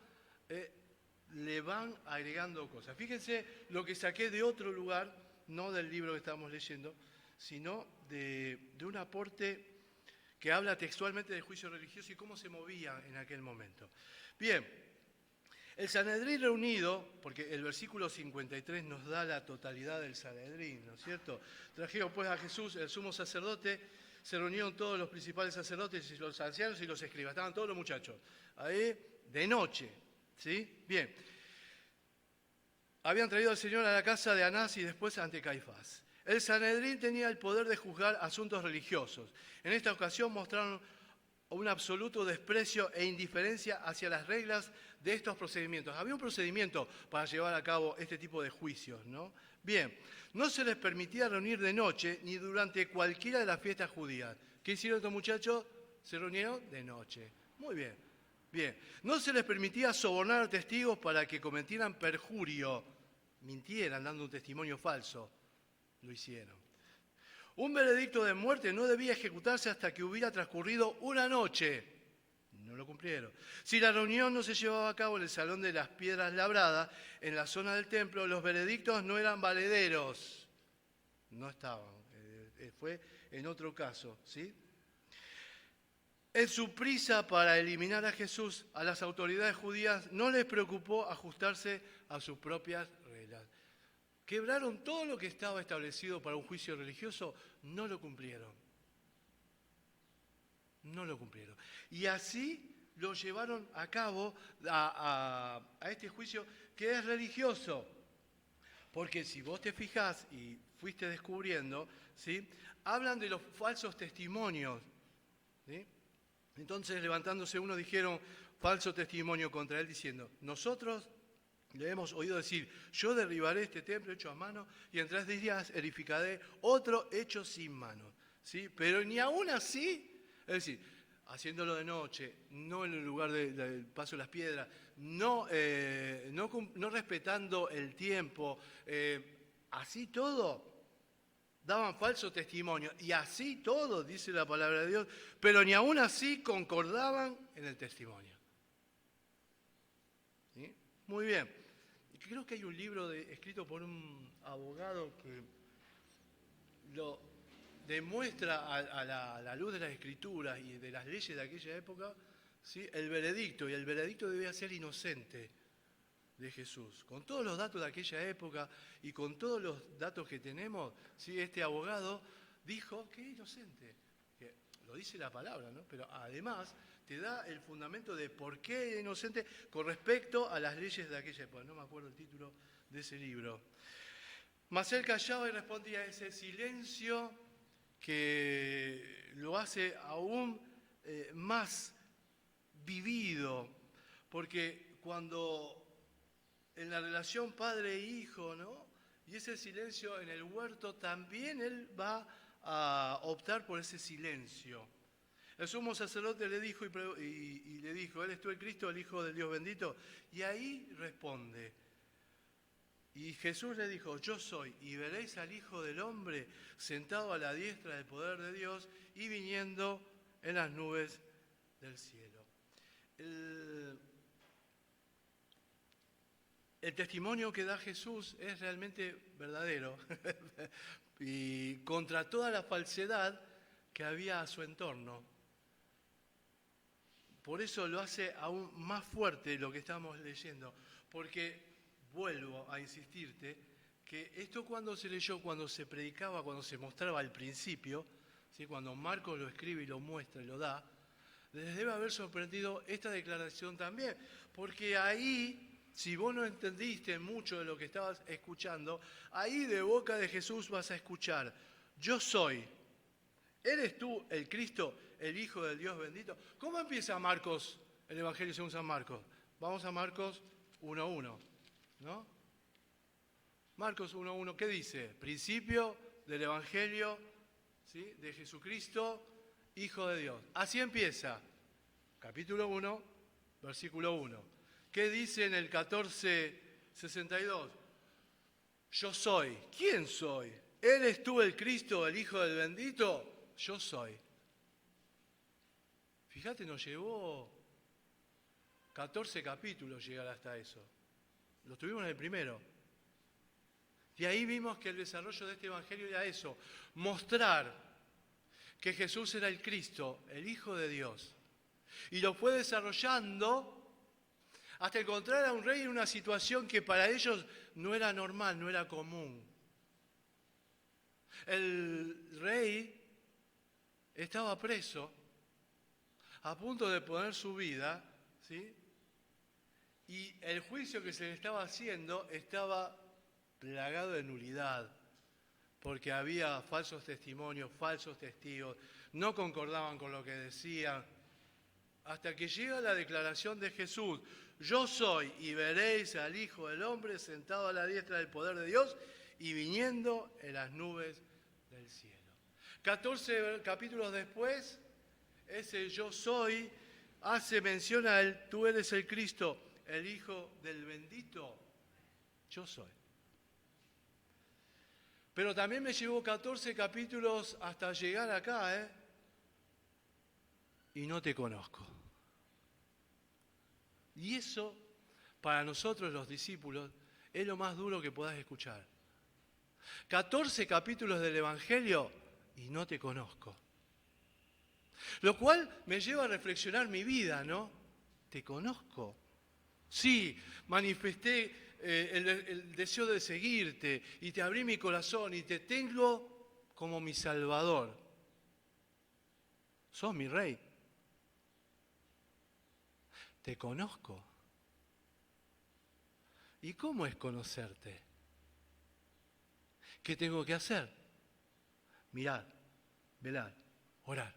le van agregando cosas. Fíjense lo que saqué de otro lugar, no del libro que estamos leyendo, sino de un aporte que habla textualmente del juicio religioso y cómo se movía en aquel momento. Bien, el Sanedrín reunido, porque el versículo 53 nos da la totalidad del Sanedrín, ¿no es cierto? Trajeron pues a Jesús, el sumo sacerdote, se reunieron todos los principales sacerdotes y los ancianos y los escribas, estaban todos los muchachos, ahí de noche, ¿sí? Bien. Habían traído al Señor a la casa de Anás y después ante Caifás. El Sanedrín tenía el poder de juzgar asuntos religiosos. En esta ocasión mostraron un absoluto desprecio e indiferencia hacia las reglas de estos procedimientos. Había un procedimiento para llevar a cabo este tipo de juicios, ¿no? Bien, no se les permitía reunir de noche ni durante cualquiera de las fiestas judías. ¿Qué hicieron estos muchachos? Se reunieron de noche. Muy bien, bien. No se les permitía sobornar a testigos para que cometieran perjurio, mintieran dando un testimonio falso. Lo hicieron. Un veredicto de muerte no debía ejecutarse hasta que hubiera transcurrido una noche. No lo cumplieron. Si la reunión no se llevaba a cabo en el Salón de las Piedras Labradas, en la zona del templo, los veredictos no eran valederos. No estaban. Fue en otro caso, ¿sí? En su prisa para eliminar a Jesús, a las autoridades judías no les preocupó ajustarse a sus propias reglas. Quebraron todo lo que estaba establecido para un juicio religioso, no lo cumplieron. No lo cumplieron. Y así lo llevaron a cabo a este juicio que es religioso. Porque si vos te fijás y fuiste descubriendo, ¿sí?, hablan de los falsos testimonios, ¿sí? Entonces, levantándose uno, dijeron, falso testimonio contra él diciendo, nosotros le hemos oído decir, yo derribaré este templo hecho a mano y en 3 días edificaré otro hecho sin mano. ¿Sí? Pero ni aún así, es decir, haciéndolo de noche, no en el lugar del paso de las piedras, no respetando el tiempo, así todo, daban falso testimonio. Y así todo, dice la palabra de Dios, pero ni aún así concordaban en el testimonio. ¿Sí? Muy bien. Creo que hay un libro escrito por un abogado que lo demuestra a la luz de las escrituras y de las leyes de aquella época, ¿sí? El veredicto, y el veredicto debía ser inocente de Jesús. Con todos los datos de aquella época y con todos los datos que tenemos, ¿sí? Este abogado dijo que es inocente, que lo dice la palabra, ¿no? Pero además te da el fundamento de por qué es inocente con respecto a las leyes de aquella época. No me acuerdo el título de ese libro. Mas él callaba y respondía, ese silencio que lo hace aún más vivido, porque cuando en la relación padre e hijo, ¿no? Y ese silencio en el huerto, también él va a optar por ese silencio. El sumo sacerdote le dijo y le dijo, ¿eres tú el Cristo, el Hijo del Dios bendito? Y ahí responde. Y Jesús le dijo, yo soy, y veréis al Hijo del Hombre sentado a la diestra del poder de Dios y viniendo en las nubes del cielo. El testimonio que da Jesús es realmente verdadero y contra toda la falsedad que había a su entorno. Por eso lo hace aún más fuerte lo que estamos leyendo, porque vuelvo a insistirte que esto cuando se leyó, cuando se predicaba, cuando se mostraba al principio, ¿sí? Cuando Marcos lo escribe y lo muestra y lo da, les debe haber sorprendido esta declaración también, porque ahí, si vos no entendiste mucho de lo que estabas escuchando, ahí de boca de Jesús vas a escuchar, yo soy, ¿eres tú el Cristo, el Hijo del Dios bendito? ¿Cómo empieza Marcos, el Evangelio según San Marcos? Vamos a Marcos 1:1, ¿no? Marcos 1:1, ¿qué dice? Principio del Evangelio, ¿sí? De Jesucristo, Hijo de Dios. Así empieza, capítulo 1, versículo 1. ¿Qué dice en el 14:62? Yo soy. ¿Quién soy? ¿Eres tú el Cristo, el Hijo del bendito? Yo soy. Fíjate, nos llevó 14 capítulos llegar hasta eso. Lo tuvimos en el primero. Y ahí vimos que el desarrollo de este evangelio era eso, mostrar que Jesús era el Cristo, el Hijo de Dios. Y lo fue desarrollando hasta encontrar a un rey en una situación que para ellos no era normal, no era común. El rey estaba preso, a punto de poner su vida, ¿sí? Y el juicio que se le estaba haciendo estaba plagado de nulidad, porque había falsos testimonios, falsos testigos, no concordaban con lo que decían, hasta que llega la declaración de Jesús, yo soy y veréis al Hijo del Hombre sentado a la diestra del poder de Dios y viniendo en las nubes del cielo. 14 capítulos después, ese yo soy hace mención a él, tú eres el Cristo, el Hijo del bendito, yo soy. Pero también me llevó 14 capítulos hasta llegar acá, y no te conozco. Y eso, para nosotros los discípulos, es lo más duro que puedas escuchar. 14 capítulos del Evangelio y no te conozco. Lo cual me lleva a reflexionar mi vida, ¿no? ¿Te conozco? Sí, manifesté el deseo de seguirte y te abrí mi corazón y te tengo como mi Salvador. Sos mi Rey. Te conozco. ¿Y cómo es conocerte? ¿Qué tengo que hacer? Mirar, velar, orar.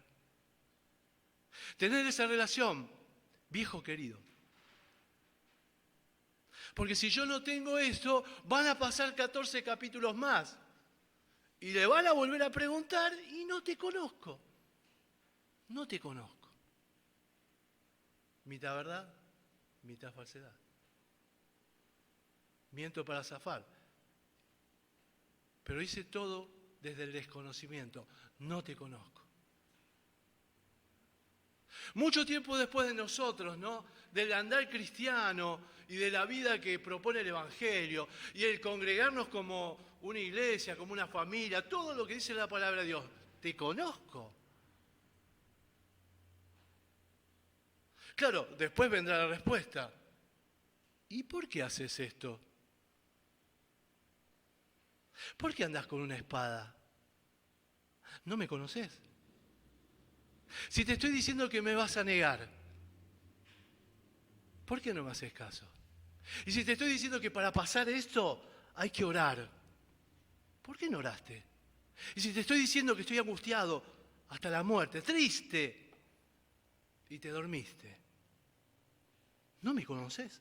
Tener esa relación viejo querido. Porque si yo no tengo esto, van a pasar 14 capítulos más. Y le van a volver a preguntar y no te conozco. No te conozco. Mitad verdad, mitad falsedad. Miento para zafar. Pero hice todo desde el desconocimiento. No te conozco. Mucho tiempo después de nosotros, ¿no? Del andar cristiano y de la vida que propone el Evangelio y el congregarnos como una iglesia, como una familia, todo lo que dice la palabra de Dios, te conozco. Claro, después vendrá la respuesta. ¿Y por qué haces esto? ¿Por qué andas con una espada? ¿No me conoces? Si te estoy diciendo que me vas a negar, ¿por qué no me haces caso? Y si te estoy diciendo que para pasar esto hay que orar, ¿por qué no oraste? Y si te estoy diciendo que estoy angustiado hasta la muerte, triste, y te dormiste, ¿no me conoces?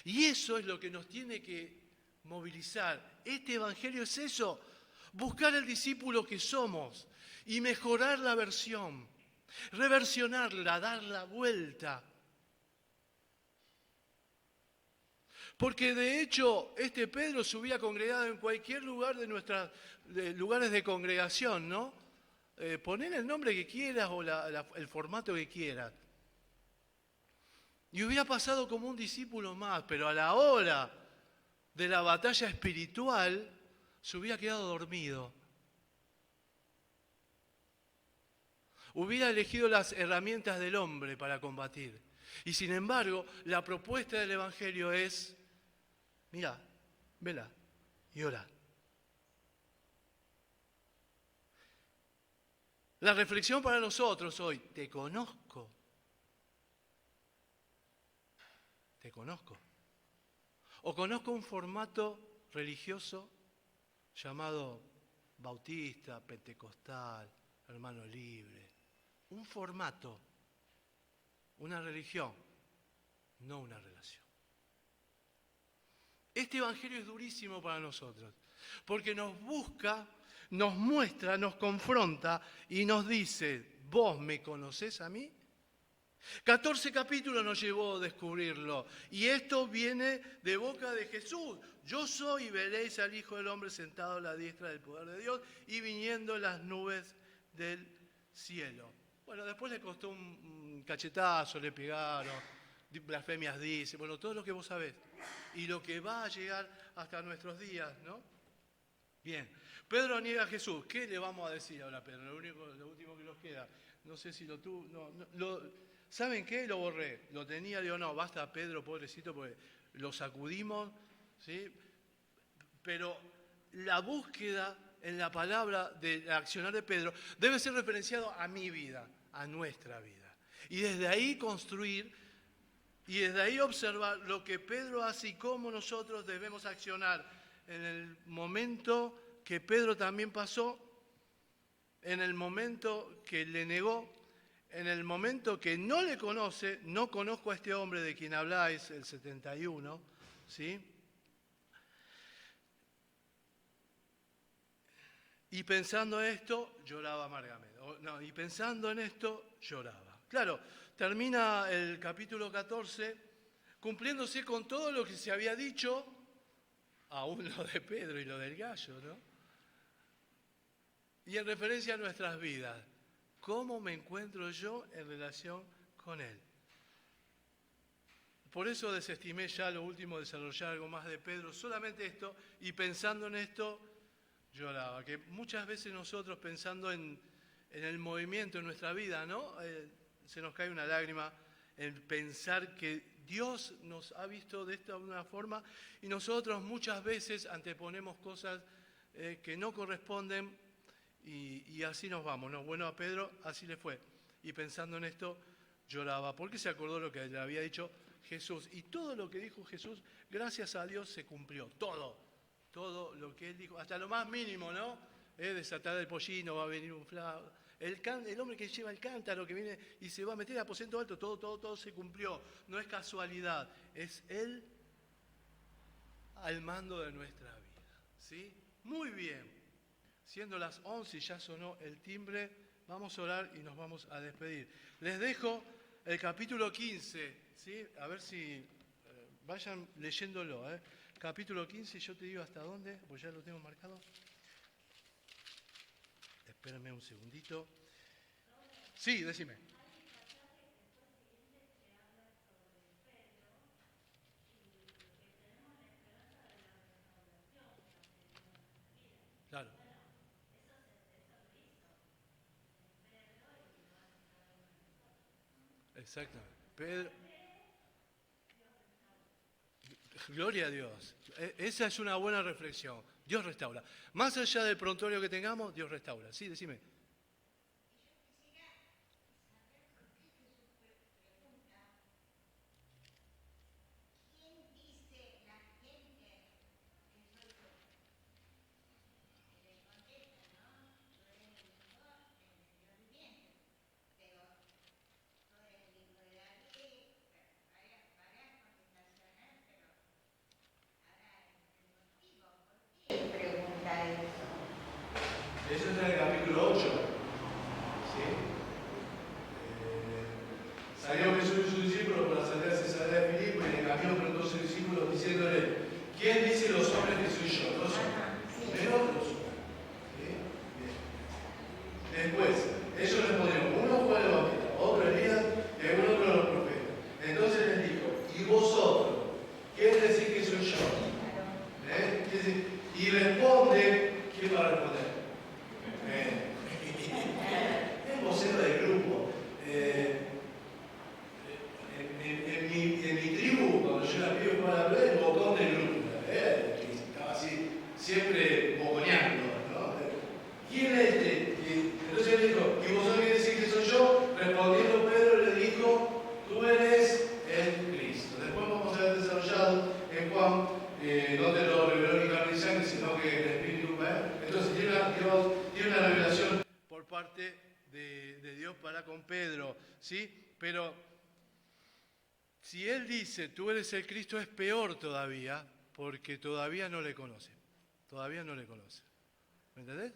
Y eso es lo que nos tiene que movilizar. Este evangelio es eso, buscar el discípulo que somos y mejorar la versión, reversionarla, dar la vuelta. Porque de hecho, este Pedro se hubiera congregado en cualquier lugar de nuestros lugares de congregación, ¿no? Poner el nombre que quieras o el formato que quieras. Y hubiera pasado como un discípulo más, pero a la hora de la batalla espiritual se hubiera quedado dormido. Hubiera elegido las herramientas del hombre para combatir. Y sin embargo, la propuesta del Evangelio es, mira, vela y ora. La reflexión para nosotros hoy, te conozco. Te conozco. O conozco un formato religioso llamado bautista, pentecostal, hermano libre. Un formato, una religión, no una relación. Este evangelio es durísimo para nosotros, porque nos busca, nos muestra, nos confronta y nos dice, ¿vos me conocés a mí? 14 capítulos nos llevó a descubrirlo. Y esto viene de boca de Jesús. Yo soy y veréis al Hijo del Hombre sentado a la diestra del poder de Dios y viniendo en las nubes del cielo. Bueno, después le costó un cachetazo, le pegaron, blasfemias dice, bueno, todo lo que vos sabés. Y lo que va a llegar hasta nuestros días, ¿no? Bien, Pedro niega a Jesús. ¿Qué le vamos a decir ahora a Pedro? Lo último que nos queda. No sé si lo tuvo... ¿Saben qué? Lo borré. Lo tenía, digo, no, basta Pedro, pobrecito, porque lo sacudimos, ¿sí? Pero la búsqueda en la palabra del accionar de Pedro debe ser referenciado a mi vida, a nuestra vida. Y desde ahí construir y desde ahí observar lo que Pedro hace y cómo nosotros debemos accionar en el momento que Pedro también pasó, en el momento que le negó, en el momento que no le conoce, no conozco a este hombre de quien habláis, el 71, ¿sí? Y pensando esto, lloraba amargamente. Y pensando en esto, lloraba. Claro, termina el capítulo 14 cumpliéndose con todo lo que se había dicho, aún lo de Pedro y lo del gallo, ¿no? Y en referencia a nuestras vidas. ¿Cómo me encuentro yo en relación con Él? Por eso desestimé ya lo último, desarrollar algo más de Pedro, solamente esto, y pensando en esto, lloraba. Que muchas veces nosotros pensando en el movimiento en nuestra vida, ¿no? Se nos cae una lágrima en pensar que Dios nos ha visto de esta una forma y nosotros muchas veces anteponemos cosas que no corresponden y así nos vamos, ¿no? Bueno, a Pedro así le fue. Y pensando en esto, lloraba, porque se acordó lo que le había dicho Jesús. Y todo lo que dijo Jesús, gracias a Dios, se cumplió. Todo lo que Él dijo, hasta lo más mínimo, ¿no? Desatar el pollino, va a venir un El hombre que lleva el cántaro, que viene y se va a meter al aposento alto, todo se cumplió. No es casualidad, es Él al mando de nuestra vida. ¿Sí? Muy bien. Siendo las 11 y ya sonó el timbre, vamos a orar y nos vamos a despedir. Les dejo el capítulo 15, ¿sí? A ver si vayan leyéndolo. Capítulo 15, yo te digo hasta dónde, pues ya lo tengo marcado. Espérame un segundito. Sí, decime. Claro. Exactamente. Pedro, gloria a Dios. Esa es una buena reflexión. Dios restaura. Más allá del prontuario que tengamos, Dios restaura. Sí, decime. Eso está en el capítulo 8. ¿Sí? Salió Jesús y sus discípulos para salir a Cesarea de Filipo y en el camino preguntó a sus discípulos diciéndole: ¿quién dice los hombres que soy yo? Dos hombres. ¿Pero otros? ¿Sí? Bien. Después, ellos respondieron: uno fue el Bautista, otro Elías y algún otro de los profetas. Entonces les dijo: ¿y vosotros? ¿Quién decís que soy yo? Y responde: ¿quién va a responder? El vocero del grupo. En mi tribu, cuando yo era pibe jugaba a la pelota, el bocón del grupo. Que estaba así, siempre boconeando, ¿no? ¿Quién es este? Entonces él dijo: ¿y vosotros qué decís que soy yo? Respondiendo Pedro le dijo: tú eres el Cristo. Después vamos a ver desarrollado en Juan, no te lo reveló ni carne y sangre, sino que el Espíritu. Entonces tiene una revelación por parte de Dios para con Pedro, ¿sí? Pero si él dice: tú eres el Cristo, es peor todavía, porque todavía no le conoce. Todavía no le conoce. ¿Me entendés?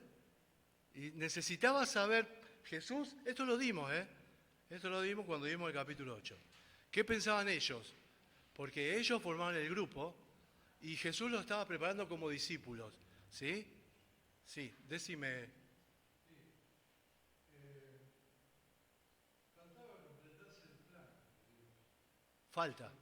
Y necesitaba saber, Jesús, esto lo dimos, Esto lo dimos cuando dimos el capítulo 8. ¿Qué pensaban ellos? Porque ellos formaban el grupo y Jesús los estaba preparando como discípulos, ¿sí? Sí, decime. Faltaba completarse el plan. Falta.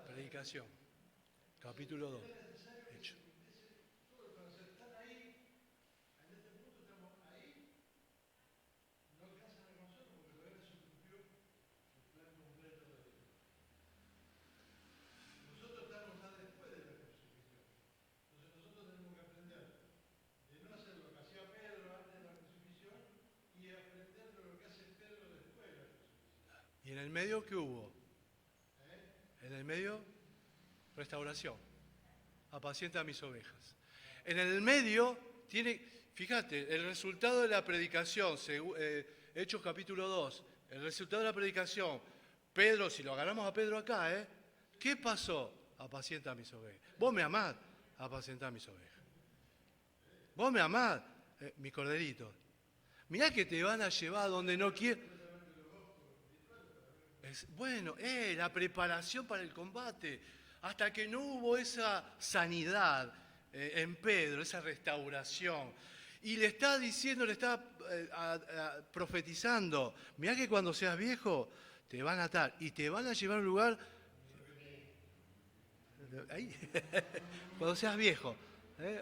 Predicación, capítulo 2, hecho. ¿Y en el medio qué hubo? En el medio, restauración. Apacienta a mis ovejas. En el medio tiene, fíjate, el resultado de la predicación, Hechos capítulo 2, el resultado de la predicación, Pedro, si lo agarramos a Pedro acá, ¿qué pasó? Apacienta a mis ovejas. Vos me amás, apacienta a mis ovejas. Vos me amás, mi corderito. Mirá que te van a llevar a donde no quieres. Bueno, la preparación para el combate. Hasta que no hubo esa sanidad en Pedro, esa restauración. Y le está diciendo, le está profetizando: mirá que cuando seas viejo te van a atar y te van a llevar a un lugar. Ahí, cuando seas viejo.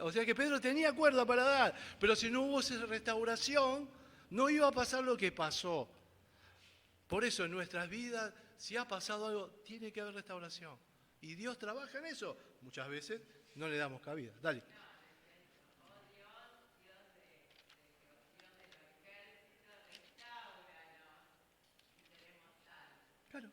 O sea que Pedro tenía cuerda para dar, pero si no hubo esa restauración, no iba a pasar lo que pasó. Por eso en nuestras vidas, si ha pasado algo, tiene que haber restauración. Y Dios trabaja en eso. Muchas veces no le damos cabida. Dale. Claro.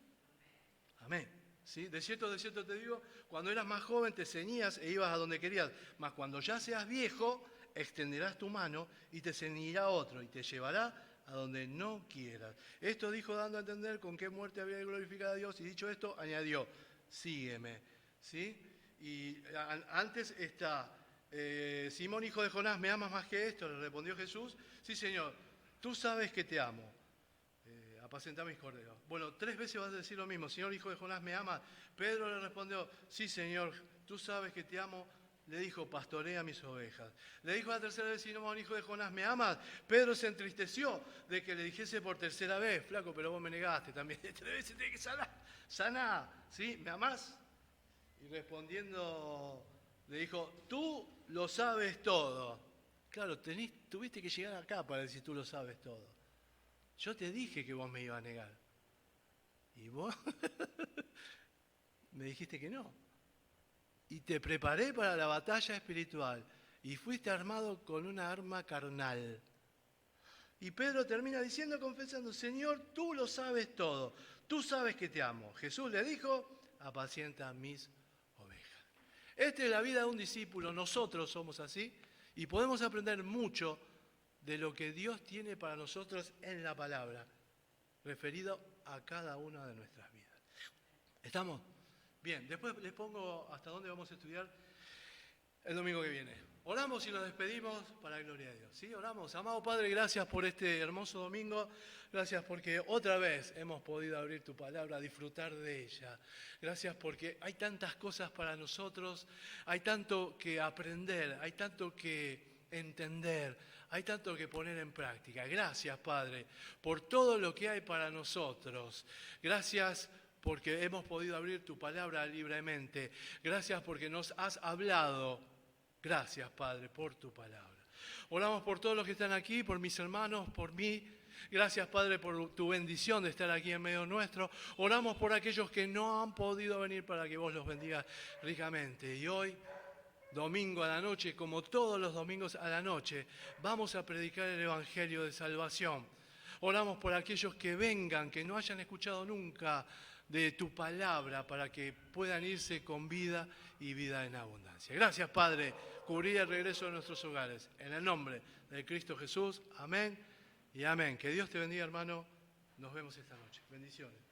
Amén. ¿Sí? De cierto te digo, cuando eras más joven te ceñías e ibas a donde querías. Mas cuando ya seas viejo, extenderás tu mano y te ceñirá otro y te llevará a donde no quieras. Esto dijo dando a entender con qué muerte había de glorificar a Dios, y dicho esto, añadió, sígueme. ¿Sí? Y antes está, Simón, hijo de Jonás, ¿me amas más que esto? Le respondió Jesús, sí, Señor, tú sabes que te amo. Apacentá mis corderos. Bueno, 3 veces vas a decir lo mismo, Señor, hijo de Jonás, ¿me amas? Pedro le respondió, sí, Señor, tú sabes que te amo. Le dijo, pastorea mis ovejas. Le dijo la tercera vez, Simón, hijo de Jonás, ¿me amas? Pedro se entristeció de que le dijese por tercera vez, flaco, pero vos me negaste también. 3 veces tenés que sanar, ¿sí? ¿Me amás? Y respondiendo, le dijo, tú lo sabes todo. Claro, tuviste que llegar acá para decir tú lo sabes todo. Yo te dije que vos me ibas a negar. Y vos me dijiste que no. Y te preparé para la batalla espiritual. Y fuiste armado con una arma carnal. Y Pedro termina diciendo, confesando, Señor, tú lo sabes todo. Tú sabes que te amo. Jesús le dijo, apacienta mis ovejas. Esta es la vida de un discípulo. Nosotros somos así. Y podemos aprender mucho de lo que Dios tiene para nosotros en la palabra, referido a cada una de nuestras vidas. ¿Estamos? Bien, después les pongo hasta dónde vamos a estudiar el domingo que viene. Oramos y nos despedimos para la gloria de Dios. ¿Sí? Oramos. Amado Padre, gracias por este hermoso domingo. Gracias porque otra vez hemos podido abrir tu palabra, disfrutar de ella. Gracias porque hay tantas cosas para nosotros, hay tanto que aprender, hay tanto que entender, hay tanto que poner en práctica. Gracias, Padre, por todo lo que hay para nosotros. Gracias porque hemos podido abrir tu palabra libremente. Gracias porque nos has hablado. Gracias, Padre, por tu palabra. Oramos por todos los que están aquí, por mis hermanos, por mí. Gracias, Padre, por tu bendición de estar aquí en medio nuestro. Oramos por aquellos que no han podido venir para que vos los bendigas ricamente. Y hoy, domingo a la noche, como todos los domingos a la noche, vamos a predicar el Evangelio de salvación. Oramos por aquellos que vengan, que no hayan escuchado nunca de tu palabra, para que puedan irse con vida y vida en abundancia. Gracias, Padre, cubrir el regreso de nuestros hogares. En el nombre de Cristo Jesús, amén y amén. Que Dios te bendiga, hermano. Nos vemos esta noche. Bendiciones.